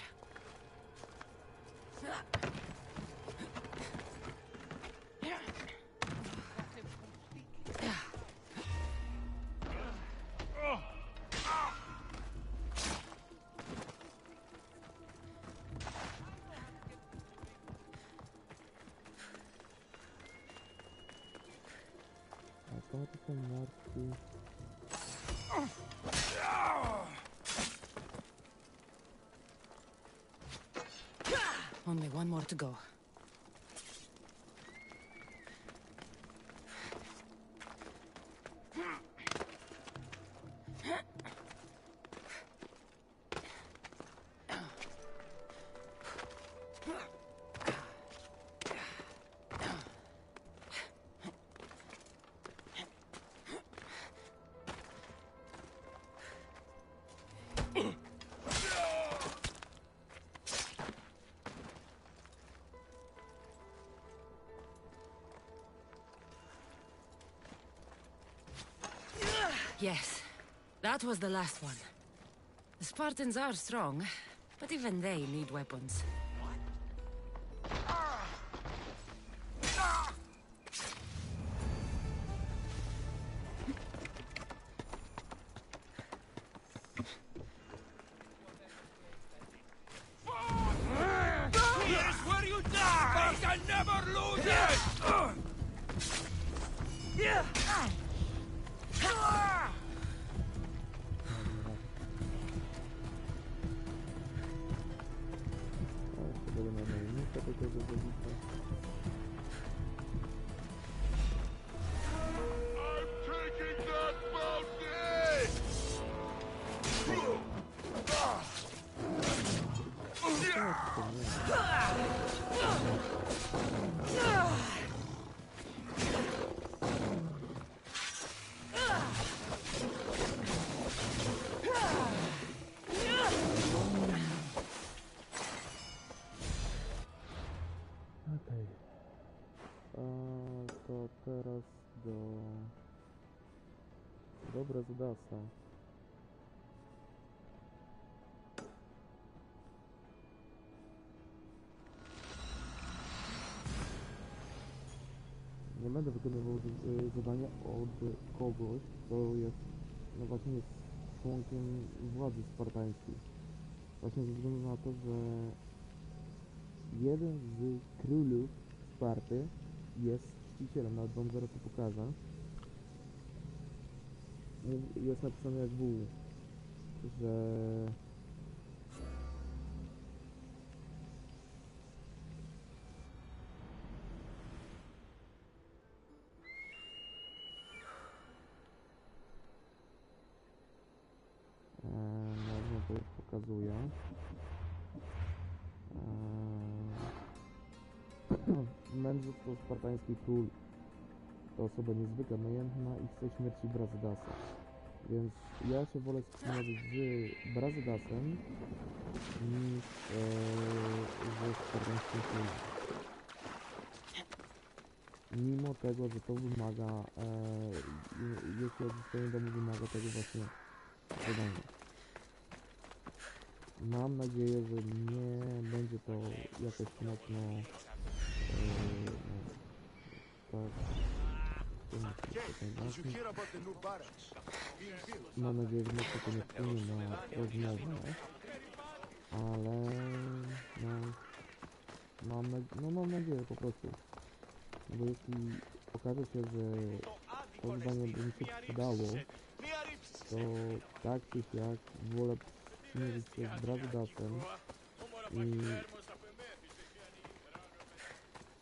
A to są martwi. Only one more to go. Yes, that was the last one. The Spartans are strong, but even they need weapons. Here's where you die! I can never lose it! Będę miał najemnika do tego zabita. I'm taking that bounty! Okej. To teraz do Brazydasa. Nie będę wykonywał zadania od kogoś, kto jest, no właśnie jest członkiem władzy spartańskiej. Właśnie ze względu na to, że jeden z królów Sparty jest czcicielem, nawet wam zaraz to pokażę. Jest napisane jak wół, że można to już pokazuje. Mędrzec to spartański król. To osoba niezwykle majętna i chce śmierci Brazydasa. Więc ja się wolę wspomnieć z Brazydasem niż ze spartańskim królem. Mimo tego, że to wymaga, jeśli odzyskanie domu wymaga tego właśnie zadania. Mam nadzieję, że nie będzie to jakoś mocno tak. Mam nadzieję, że mocno to nie wpłynie na rozmowę, ale no mam nadzieję po prostu. Bo jeśli okaże się, że to zadanie by mi się przydało, to tak czy siak wolę przymierzyć się z Brazydatem i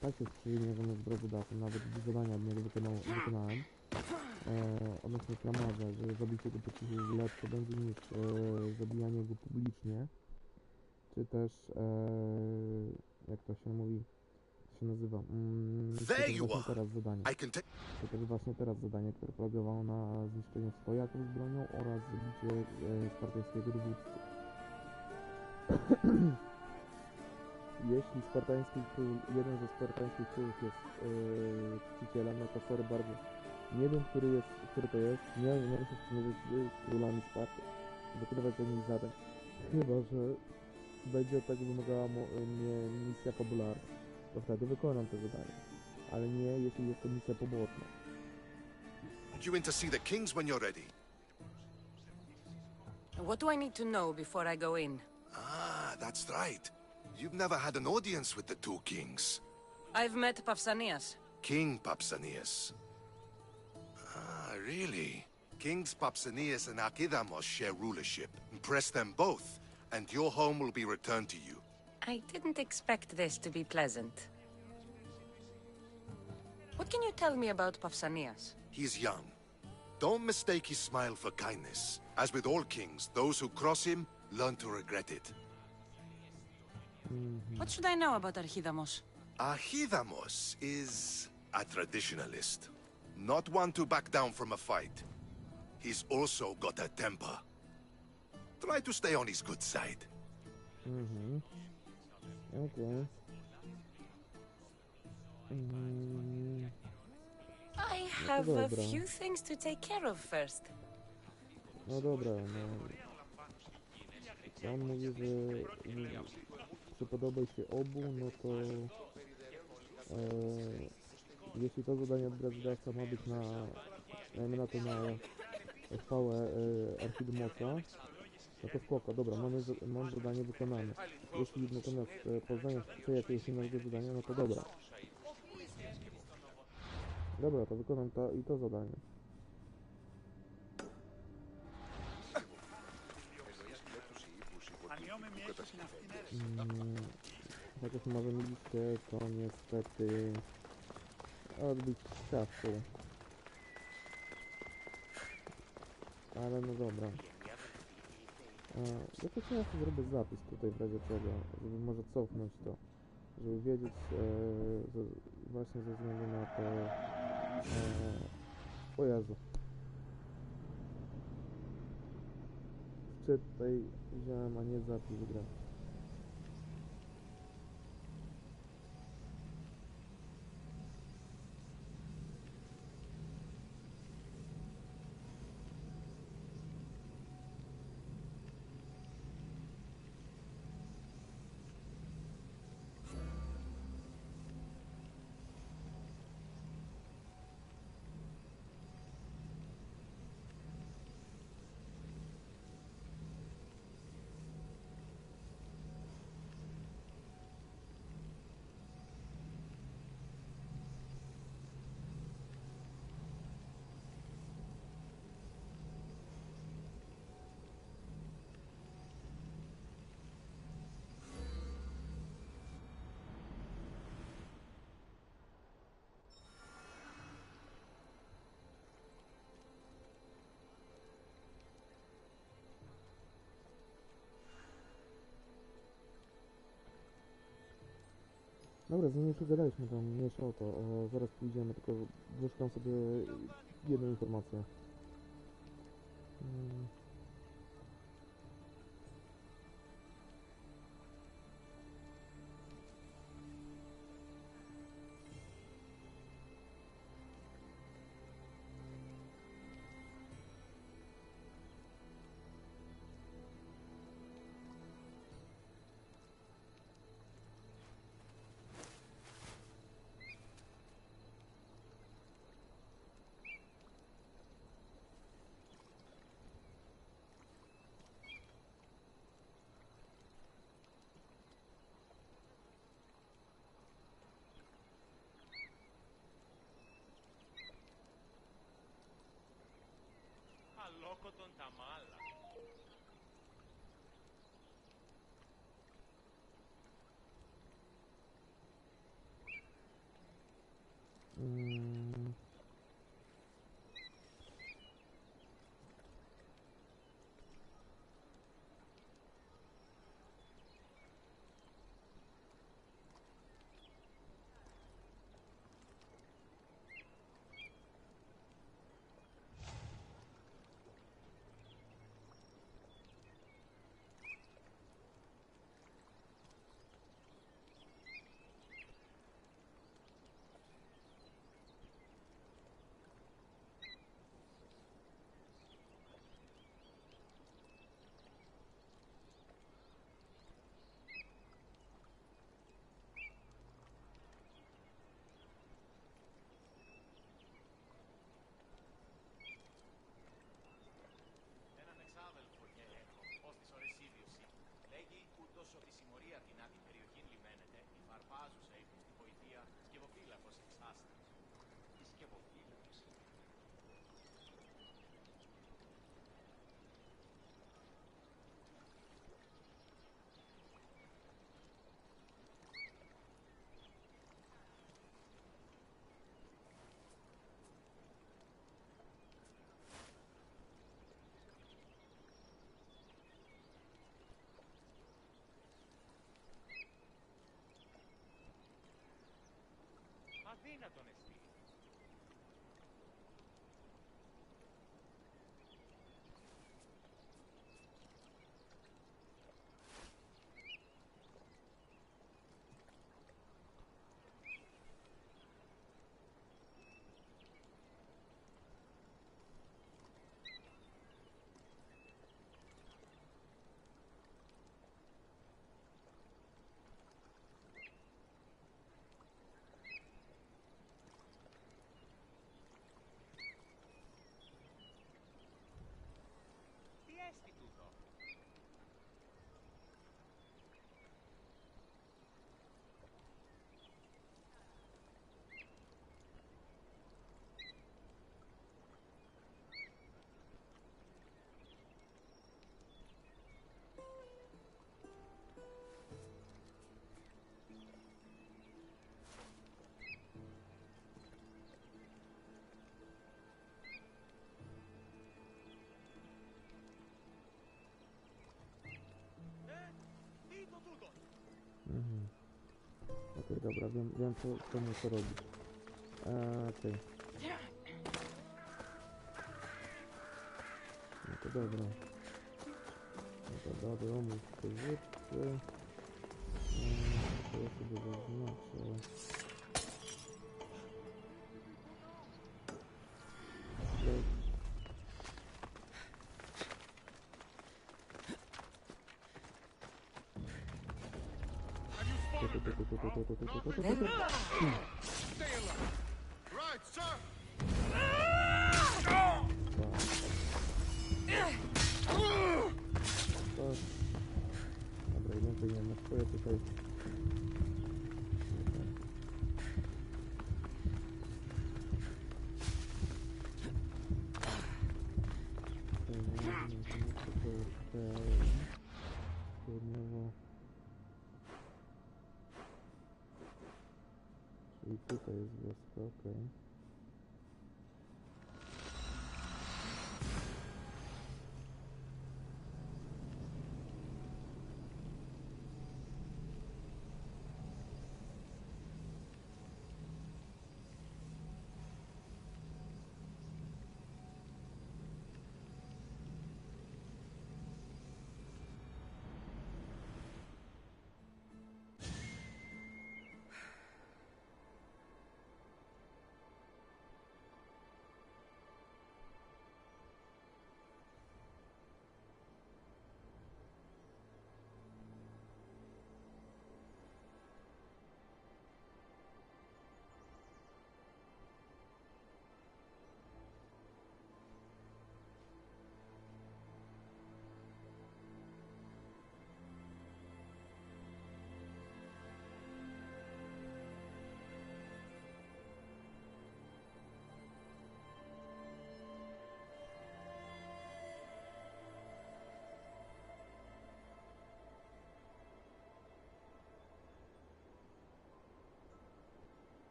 tak się sprzymierzamy z Brazydatem, nawet zadania od niego wykonałem. Odnośnie kramarza, że zabicie go po cichu lepsze będzie niż zabijanie go publicznie, czy też jak to się mówi, się nazywa, czy też właśnie teraz zadanie, które polegało na zniszczeniu stojaków z bronią oraz zabicie spartańskiego dowódcy. Jeśli jeden ze spartańskich królów jest czcicielem, no to sorry bardzo. Nie wiem, który to jest. Nie mogę się sprzymierzyć z królami Sparty. Wykonywać za nich zadań. Chyba, że będzie od tego wymagała mnie misja fabularna. To wtedy wykonam te zadanie. Ale nie, jeśli jest to misja poboczna. You in to see the kings when you're ready? What do I need to know before I go in? Ah, that's right. You've never had an audience with the two kings. I've met Pausanias. King Pausanias. Ah, really? Kings Pausanias and Archidamos share rulership. Impress them both, and your home will be returned to you. I didn't expect this to be pleasant. What can you tell me about Pausanias? He's young. Don't mistake his smile for kindness. As with all kings, those who cross him learn to regret it. What should I know about Archidamos? Archidamos is a traditionalist. Not one to back down from a fight. He's also got a temper. Try to stay on his good side. Okay. I have a few things to take care of first. No dobra, no. On mówi, że przypodobaj się obu, no to jeśli to zadanie od Brazydasa ma być na chwałę Archidemosa, no to spoko, dobra, mam zadanie wykonane. Jeśli natomiast Poznaniec chce jakiegoś innego zadania, no to dobra. Dobra, to wykonam to zadanie. Chociaż może mieliście to niestety odbić czasu. Ale no dobra. Jakoś ja sobie zrobię zapis tutaj w razie czego, żeby może cofnąć to. Żeby wiedzieć, że właśnie ze względu na to... o Jezu. Czy tutaj wziąłem, a nie zapis gra. Dobra, z nimi już gadaliśmy tam, mniejsza o to, zaraz pójdziemy, tylko wyszukam sobie jedną informację. Αδύνατον εστί. έστι τούτο. Okej, dobra, wiem co muszę robić. Okej. No to dobra. No to dobra, omóż te rzeczy. To ja sobie zaznaczę. Right, sir. Dobra, więcej nie ma swoje tutaj. Czyli tutaj jest wioska, okej.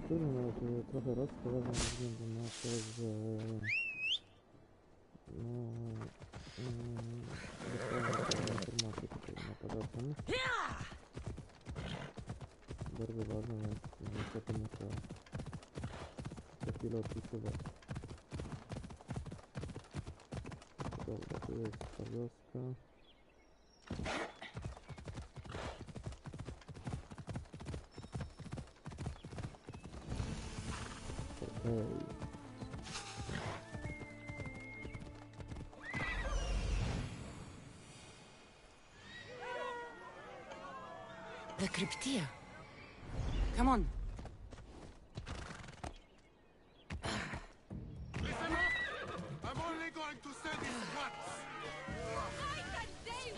Który na razie trochę rozkładam ze względu na to, że dostałem pewne informacje tutaj na telefon. Bardzo ważne, więc niestety muszę za chwilę odpisywać. Dobra, tu jest ta wioska. The cryptia. Come on. Listen up! I'm only going to say this once.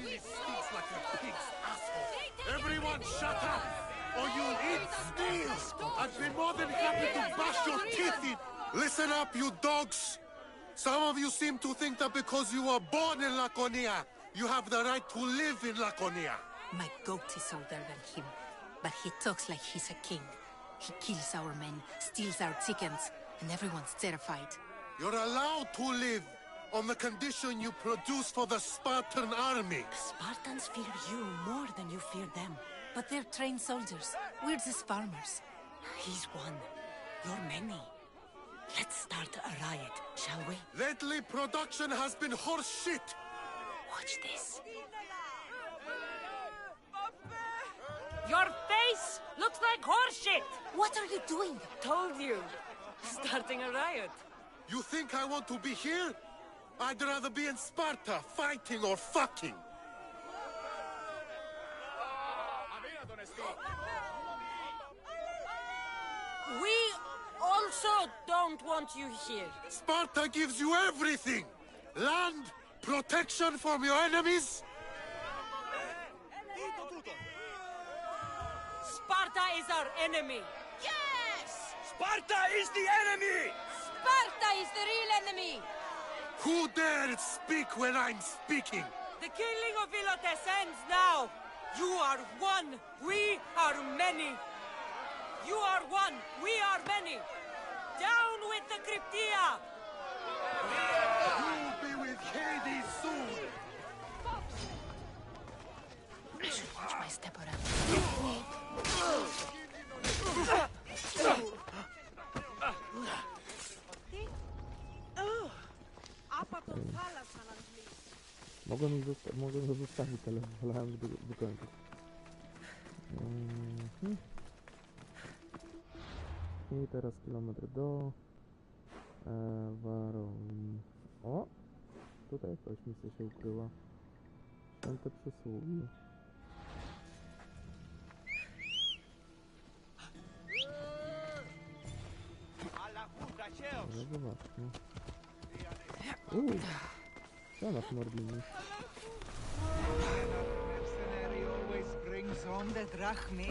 This speaks like a pig's asshole. Everyone shut up, or you'll eat steel! I'd be more than happy to bash your teeth in! Listen up, you dogs! Some of you seem to think that because you were born in Laconia, you have the right to live in Laconia. My goat is older than him, but he talks like he's a king. He kills our men, steals our chickens, and everyone's terrified. You're allowed to live on the condition you produce for the Spartan army. Spartans fear you more than you fear them. But they're trained soldiers. We're just farmers. He's one. You're many. Let's start a riot, shall we? Lately, production has been horse shit. Watch this. Your face looks like horseshit! What are you doing? Told you. Starting a riot. You think I want to be here? I'd rather be in Sparta, fighting or fucking. We also don't want you here. Sparta gives you everything. Land, protection from your enemies. Sparta is our enemy. Yes! Sparta is the enemy! Sparta is the real enemy. Who dared speak when I'm speaking? The killing of Ilotes ends now. You are one. We are many. You are one. We are many. Down with the Cryptia. You'll be with Hades soon. I should watch my step around. Mogłem go zostawić, ale wolałem wykończyć. I teraz kilometr do Warowni. O! Tutaj jakaś misja się ukryła. Święte przysługi. Ale zobaczmy. Zanad Mordini. Mercenary always brings home the drachmy.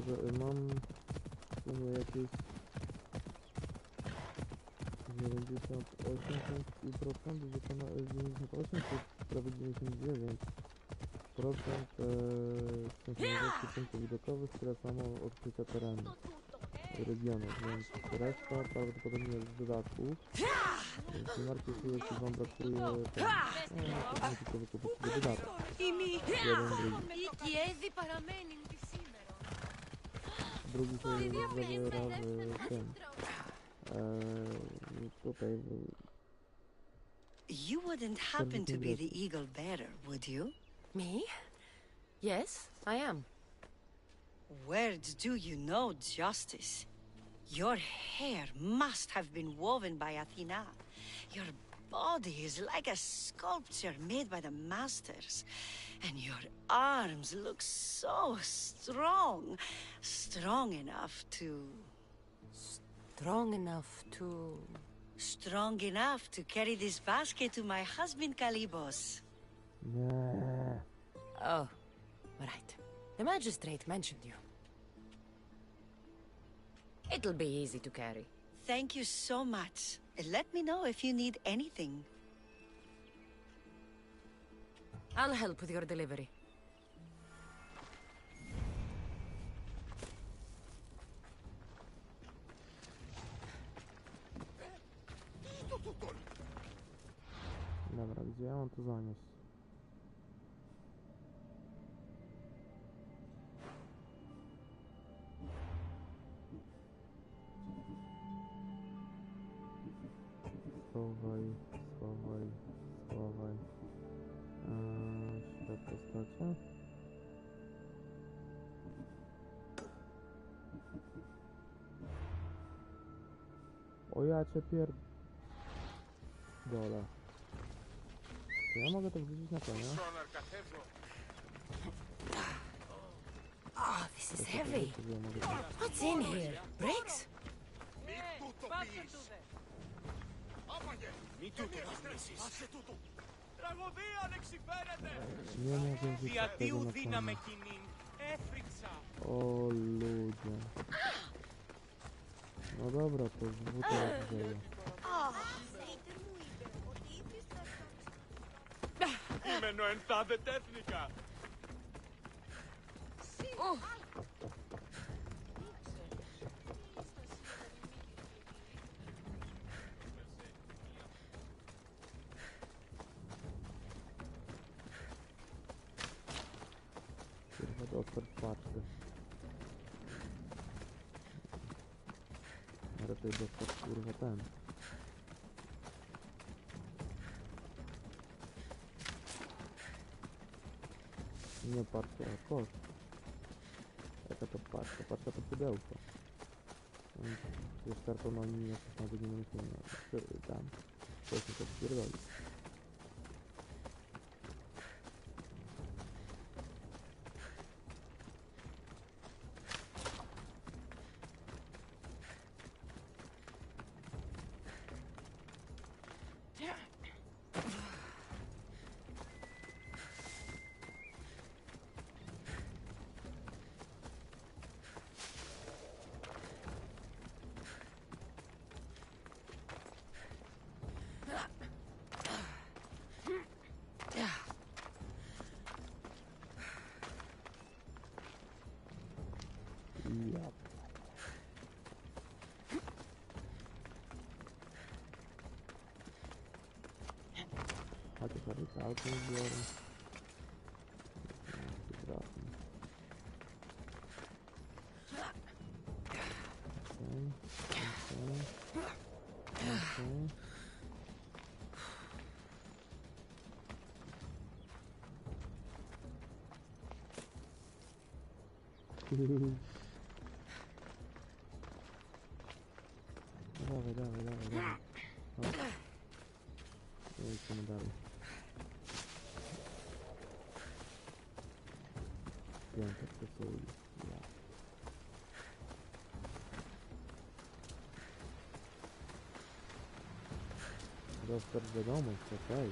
Że mam w sumie jakieś 98% wykonane, 98 czy prawie 99% synchronizacji punktów widokowych, tyle samo odkrycia terenu regionów, więc reszta prawdopodobnie jest z dodatków. Więc nie martwcie się, jeśli wam brakuje ten, musicie wykupić sobie dodatek. Jeden, drugi. drugi się zabiera w tym. Tutaj You wouldn't happen to be the eagle bearer, would you? Me? Yes, I am. Words do you know, Justice? Your hair must have been woven by Athena. Your body is like a sculpture made by the masters. And your arms look so strong. Strong enough to... Strong enough to... Strong enough to carry this basket to my husband, Kalibos. Nie. Oh, right. The magistrate mentioned you. It'll be easy to carry. Thank you so much. Let me know if you need anything. I'll help with your delivery. Dobra, gdzie ja mam to zanieść? Schowaj, schowaj, schowaj. Świat postacie. O ja cię dole. To ja mogę to wrzucić na konia. Oh, this is heavy. What's in here? Bricks? Nie mogę wrzucić tego na konia. O ludzie. No dobra, to wódka grzeje. Κείμενο ενθάδε τέθνικα. Kurwa, dostar czwarty. Raczej dostar kurwa ten. Nie patrzę, a koszt. Jaka to paczka? Paczka to pudełko. Jest kartona linia 16 godzin tam. To jest to spierdoli. Ja. Chodź, całkiem biorę. Dawaj, dawaj, dawaj, dawaj. No i idziemy dalej. Piękne przesuły. Ja. Dostarcz wiadomość, okej.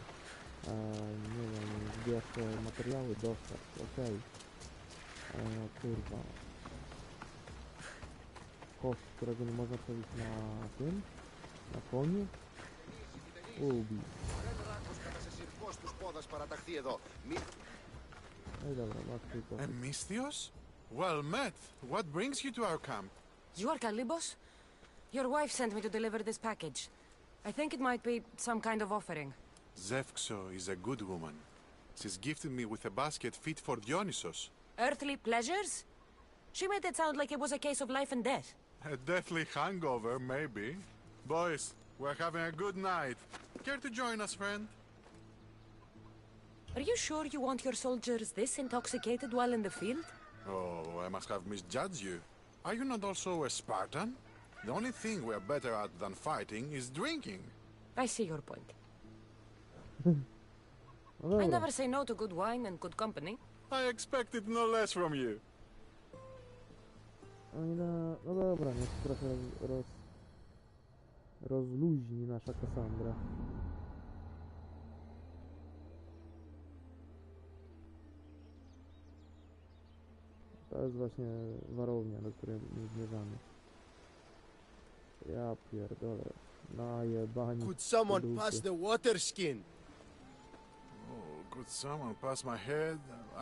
Nie wiem, zbierz materiały, dostarcz, okej. Kurwa. Koszt, którego nie można przebić na tym, na koniu. Ubij. Ej, dobra, masz tylko. Misthios? Well met. What brings you to our camp? You are Kalibos? Your wife sent me to deliver this package. I think it might be some kind of offering. Zevxo is a good woman. She's gifted me with a basket fit for Dionysos. Earthly pleasures? She made it sound like it was a case of life and death. A deathly hangover, maybe. Boys, we're having a good night. Care to join us, friend? Are you sure you want your soldiers this intoxicated while in the field? Oh, I must have misjudged you. Are you not also a Spartan? The only thing we're better at than fighting is drinking. I see your point. No I dobra. never say no to good wine and good company. I expected no less from you. No dobra, niech trochę rozluźni nasza Kassandra. To jest właśnie warownia, do której my zmierzamy. Ja pierdolę. Najebani. Could someone pedufy. pass the water skin? Oh, could someone pass my head?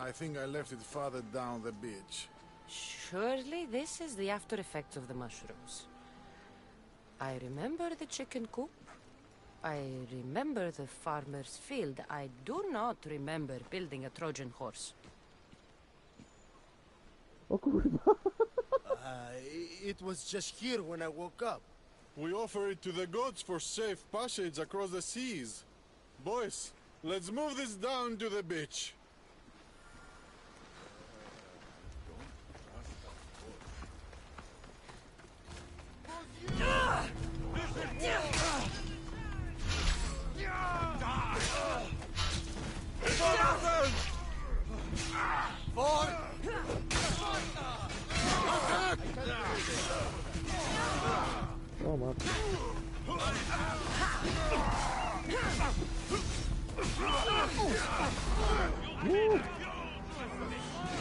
I think I left it farther down the beach. Surely this is the after effects of the mushrooms. I remember the chicken coop. I remember the farmer's field. I do not remember building a Trojan horse. O kurwa. It was just here when I woke up. We offer it to the gods for safe passage across the seas. Boys, let's move this down to the beach. O matko.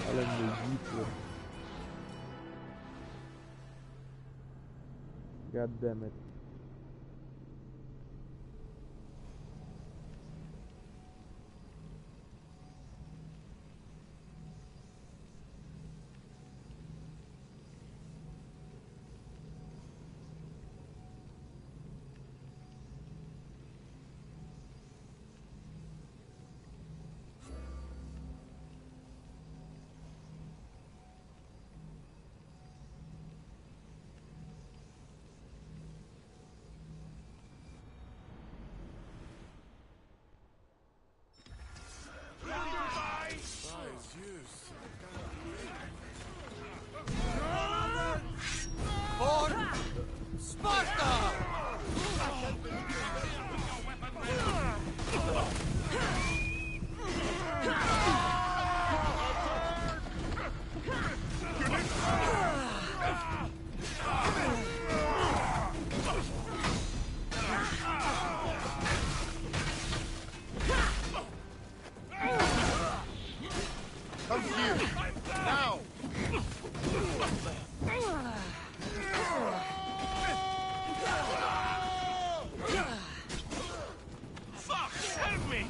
Ale mnie zipło. God damn it. For Sparta! Come here! Now! Fuck! Help me!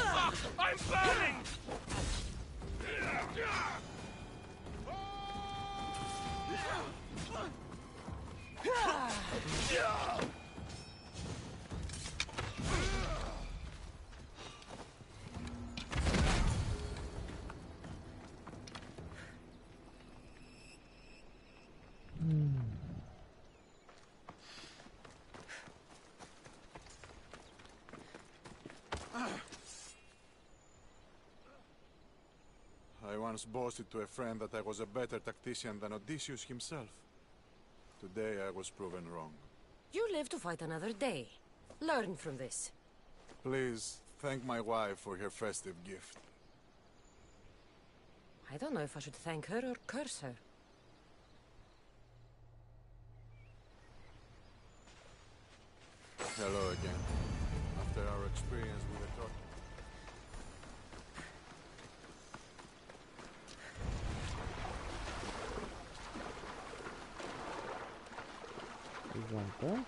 Fuck! I'm burning! I once boasted to a friend that I was a better tactician than Odysseus himself. Today I was proven wrong. You live to fight another day. Learn from this. Please, thank my wife for her festive gift. I don't know if I should thank her or curse her. Hello again. After our experience with the torture. Zamknę.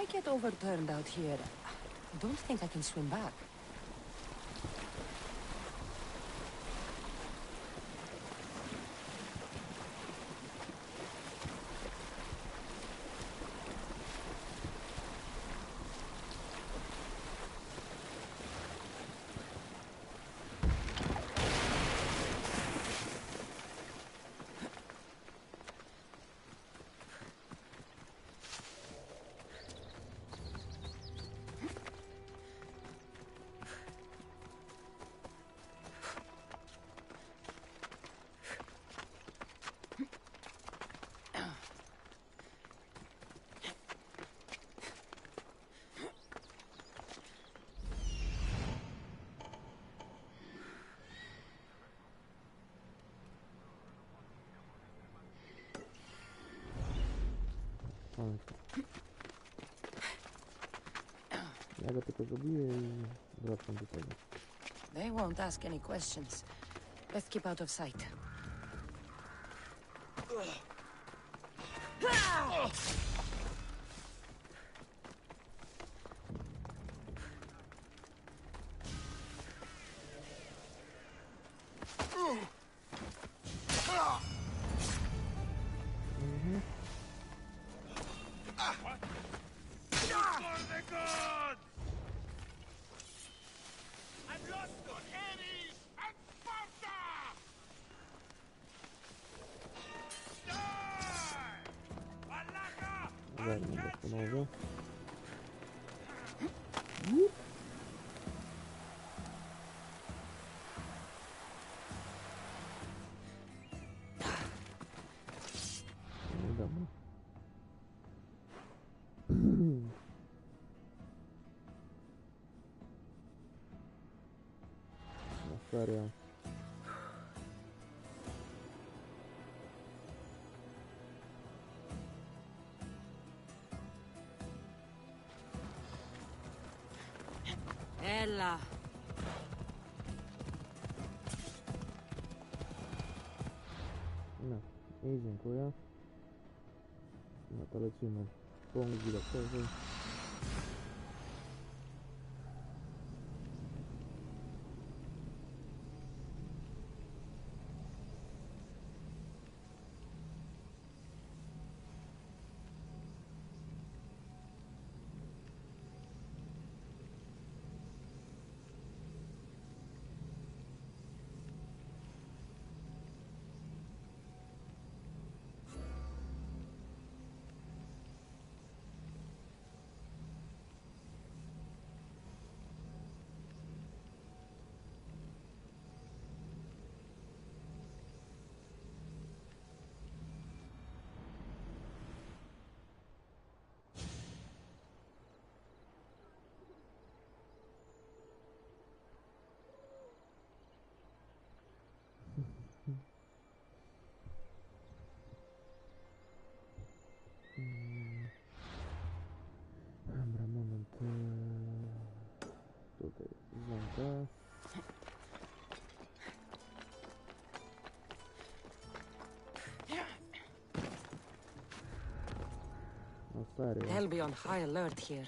I get overturned out here, I don't think I can swim back. Ja go tylko zabiję i wracam do tego. They won't ask any questions. Let's keep out of sight. Wezmę go ponownie. No dobra. No serio. Ella. No i dziękuję. No to lecimy. Punkt widokowy. Dobra, moment. Tutaj znajdę. No serio. They'll be on high alert here.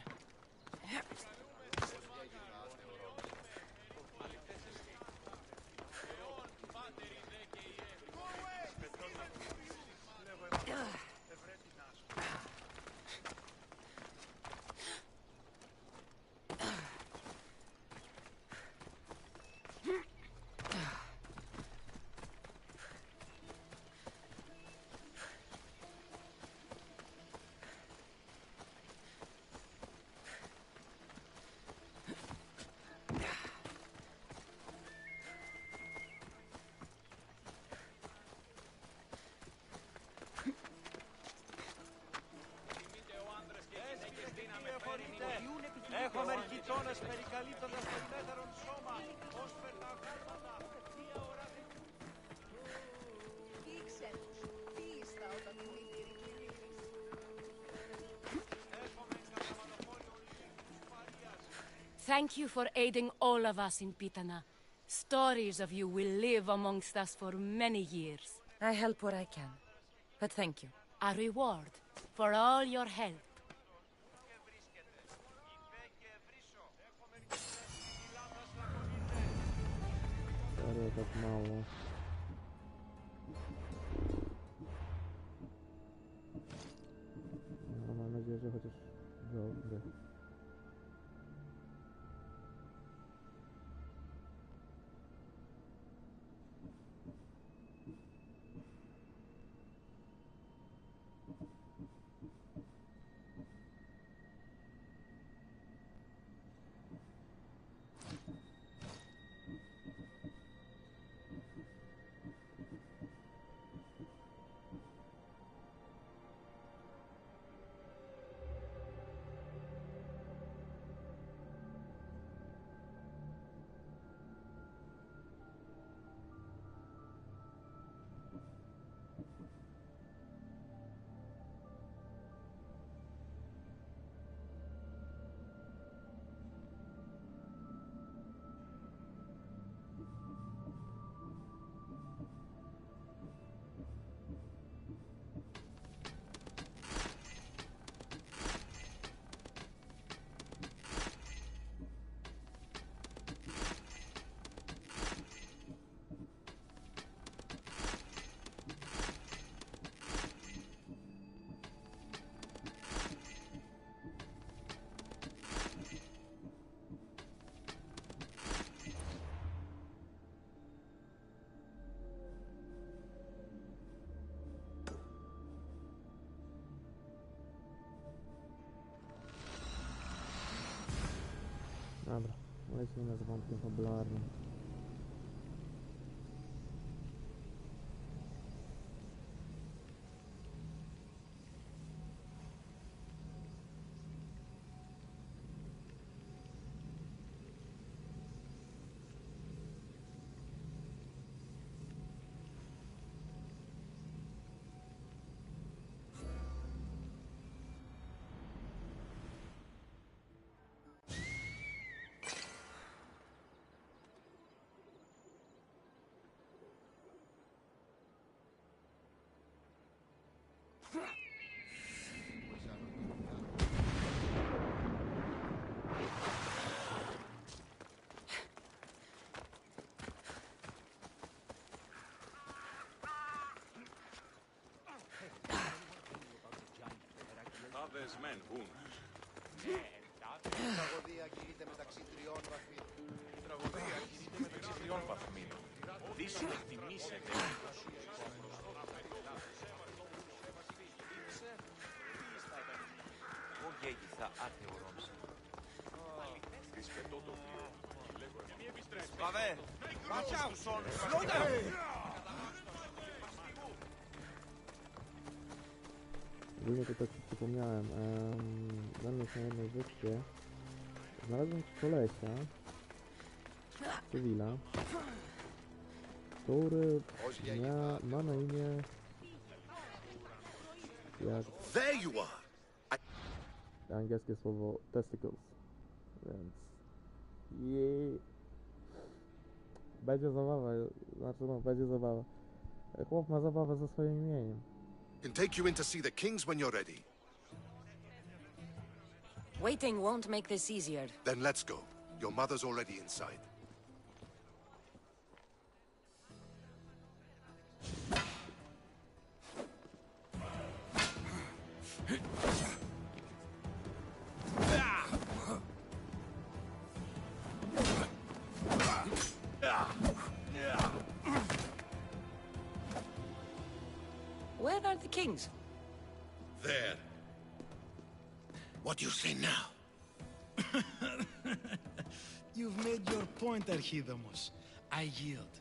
Έχω μερικοί τόνες περικαλύπτοντας το τέταρτον σώμα, ως περναγάλματα, μία ώρα δεν... Ήξερε τους, πίστα όταν την ήπειρη κυρίες. Έχουμε καταβαλοπόλιο λίγους Μαρίας. Thank you for aiding all of us in Pitana. Stories of you will live amongst us for many years. I help where I can, but thank you. A reward for all your help. Serio, tak mało. No, mam nadzieję, że chociaż dobrze. Dobra, lecimy z wątkiem fabularnym. Others men whom. Η τραγωδία κινείται μεταξύ τριών βαθμίδων. Η τραγωδία κινείται μεταξύ τριών βαθμίδων. Δύσου εκτιμήσετε. Ο γέγηθα άθεωρόμσα. Δυσπετώ το πλοίο. Μη επιστρέψτε. Παβέ! Watch out! Slow down! Ogólnie to tak przypomniałem, będąc na jednej wyspie, znalazłem kolesia, cywila, który ma na imię jak angielskie słowo testicles, więc będzie zabawa, będzie zabawa. Chłop ma zabawę ze swoim imieniem. Can take you in to see the kings when you're ready. Waiting won't make this easier. Then let's go. Your mother's already inside. Where are the kings? There. What do you say now? You've made your point, Archidamos. I yield.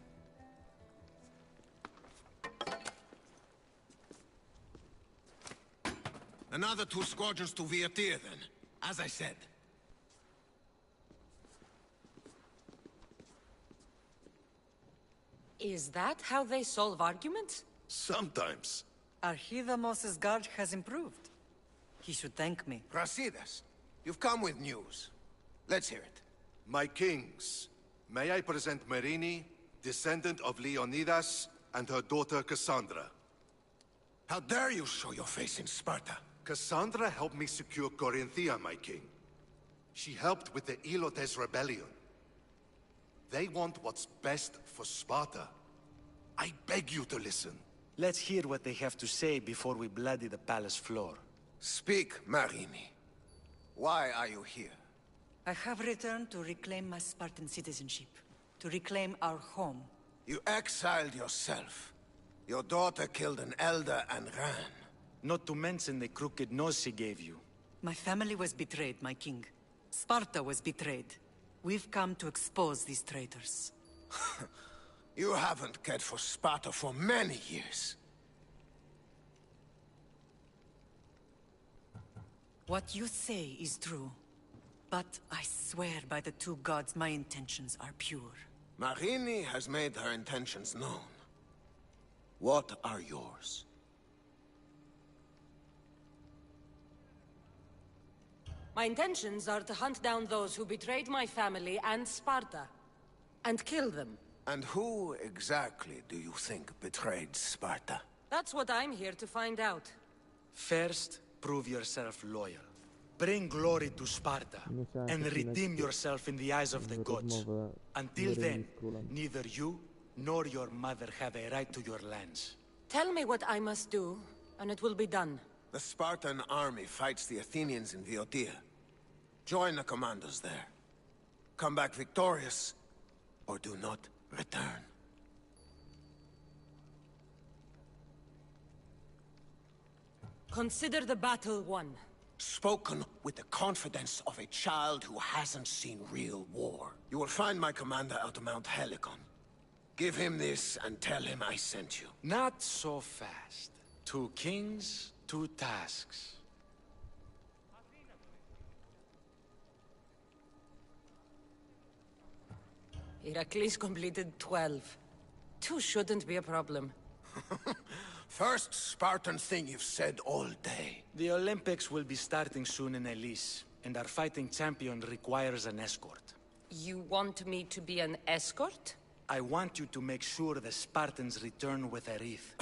Another 2 squadrons to Viatir, then. As I said. Is that how they solve arguments? Sometimes. Archidamos's guard has improved. He should thank me. Brasidas, you've come with news. Let's hear it. My kings, may I present Merini, descendant of Leonidas, and her daughter Cassandra. How dare you show your face in Sparta? Cassandra helped me secure Corinthia, my king. She helped with the Ilotes rebellion. They want what's best for Sparta. I beg you to listen. Let's hear what they have to say before we bloody the palace floor. Speak, Marini. Why are you here? I have returned to reclaim my Spartan citizenship, to reclaim our home. You exiled yourself. Your daughter killed an elder and ran. Not to mention the crooked nose she gave you. My family was betrayed, my king. Sparta was betrayed. We've come to expose these traitors. You haven't cared for Sparta for many years. What you say is true. But I swear by the two gods my intentions are pure. Marini has made her intentions known. What are yours? My intentions are to hunt down those who betrayed my family and Sparta, and kill them. And who exactly do you think betrayed Sparta? That's what I'm here to find out. First, prove yourself loyal. Bring glory to Sparta, and redeem yourself in the eyes of the gods. Until then, neither you nor your mother have a right to your lands. Tell me what I must do, and it will be done. The Spartan army fights the Athenians in Viotia. Join the commandos there. Come back victorious, or do not return. Consider the battle won. Spoken with the confidence of a child who hasn't seen real war. You will find my commander at Mount Helicon. Give him this and tell him I sent you. Not so fast. 2 kings, 2 tasks. Heracles completed 12. 2 shouldn't be a problem. First Spartan thing you've said all day. The Olympics will be starting soon in Elise, and our fighting champion requires an escort. You want me to be an escort? I want you to make sure the Spartans return with a wreath.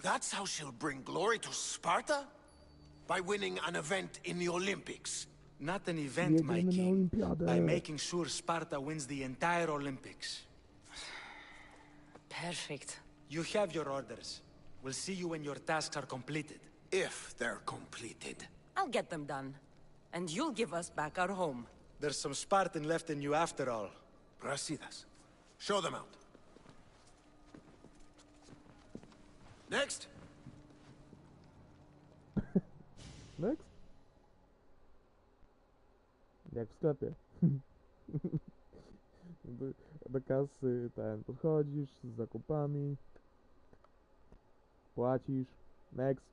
That's how she'll bring glory to Sparta? By winning an event in the Olympics? Not an event, my king. By making sure Sparta wins the entire Olympics. Perfect. You have your orders. We'll see you when your tasks are completed. If they're completed. I'll get them done. And you'll give us back our home. There's some Spartan left in you after all. Brasidas. Show them out. Next. Next? Jak w sklepie. Do kasy podchodzisz z zakupami. Płacisz. Next.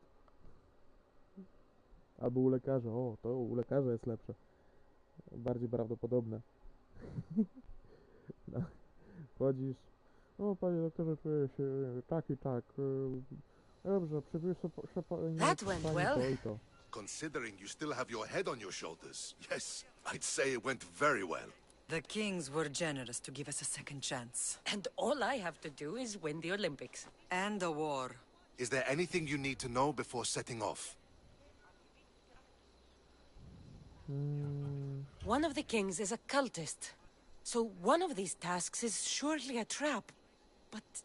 Albo u lekarza. O, to u lekarza jest lepsze. Bardziej prawdopodobne. No. Wchodzisz. O, panie doktorze, czuję się tak i tak. Dobrze, przypiszę pani to i to. Considering you still have your head on your shoulders, yes, I'd say it went very well. The kings were generous to give us a second chance. And all I have to do is win the Olympics. And a war. Is there anything you need to know before setting off? One of the kings is a cultist. So one of these tasks is surely a trap. But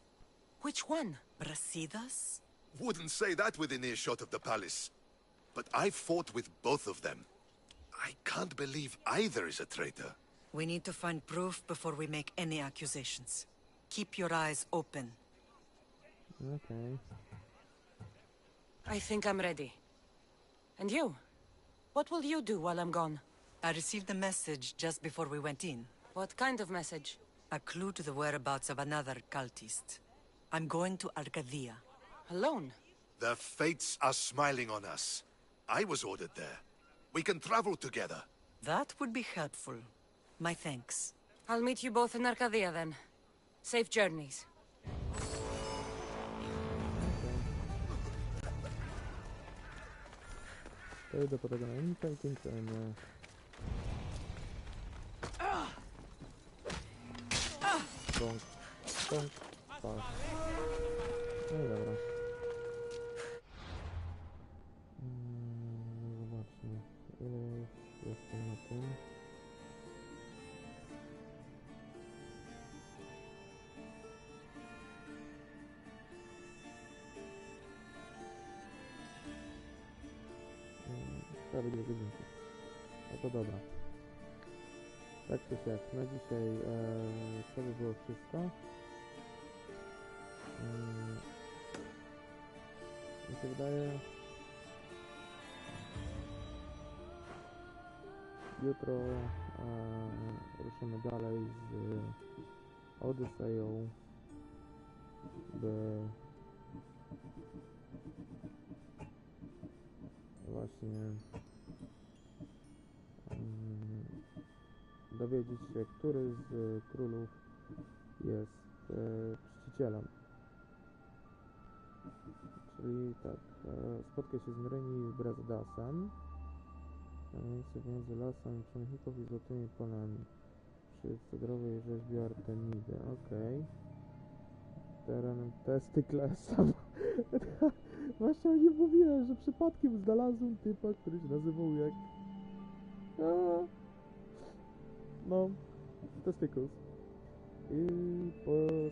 which one? Brasidas? Wouldn't say that within earshot of the palace. But I fought with both of them. I can't believe either is a traitor. We need to find proof before we make any accusations. Keep your eyes open. Okay. I think I'm ready. And you? What will you do while I'm gone? I received a message just before we went in. What kind of message? A clue to the whereabouts of another cultist. I'm going to Arcadia. Alone? The fates are smiling on us. I was ordered there. We can travel together. That would be helpful. My thanks. I'll meet you both in Arcadia then. Safe journeys. Idę po tego najemnika i kończymy. Bąk, bąk, tak. No i dobra. Zobaczmy, ile już jestem na tym. prawie 2 godzinki. No to dobra. Tak czy siak, na dzisiaj to by było wszystko. Mi się wydaje, jutro ruszymy dalej z Odyseją, by właśnie dowiedzieć się, który z królów jest czcicielem. Czyli tak, spotka się z Mryni wraz z Dasem, na miejscu między lasem przemytników i złotymi polami, przy cedrowej rzeźbie Artemidy. Okej. Terenem Testyklesa. Właśnie nie mówiłem, że przypadkiem znalazłem typa, który się nazywał jak... No, Testykus. I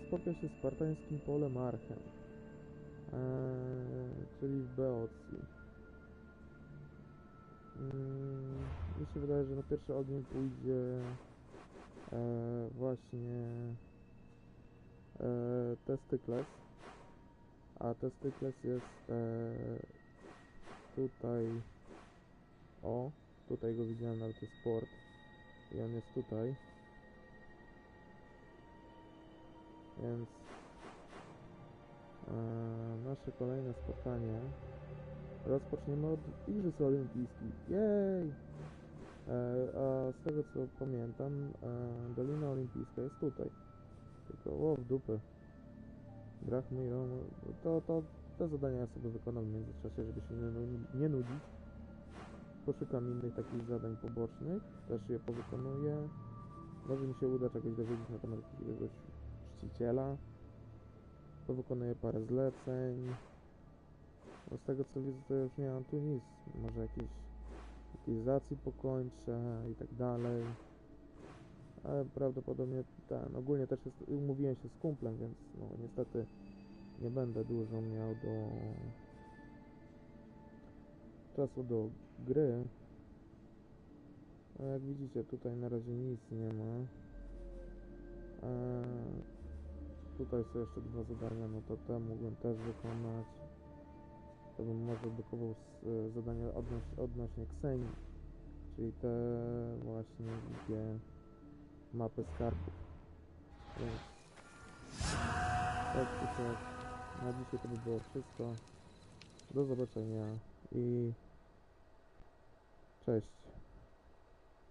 spotka się z spartańskim polem Archem, czyli w Beocji. Mi się wydaje, że na pierwszy ogień pójdzie właśnie Testykles, a Testykles jest tutaj, o, tutaj go widziałem, nawet jest port i on jest tutaj, więc nasze kolejne spotkanie rozpoczniemy od Igrzysk Olimpijskich. Jej! A z tego co pamiętam, Dolina Olimpijska jest tutaj. Tylko w dupy. Drachmy i te zadania ja sobie wykonam w międzyczasie, żeby się nie nudzić. Poszukam innych takich zadań pobocznych, też je powykonuję. Może mi się uda czegoś dowiedzieć na temat jakiegoś czciciela. Powykonuję parę zleceń. Bo z tego co widzę, to już nie mam tu nic. Może jakieś aktywizacji pokończę i tak dalej. Ale prawdopodobnie ogólnie też umówiłem się z kumplem, więc no niestety nie będę dużo miał czasu do gry. A jak widzicie, tutaj na razie nic nie ma. Tutaj są jeszcze 2 zadania, no to te mógłbym też wykonać. To bym może blokował zadania odnośnie Ksenii, czyli te właśnie gdzie mapy skarbów. Więc tak czy siak, na dzisiaj to by było wszystko. Do zobaczenia i cześć.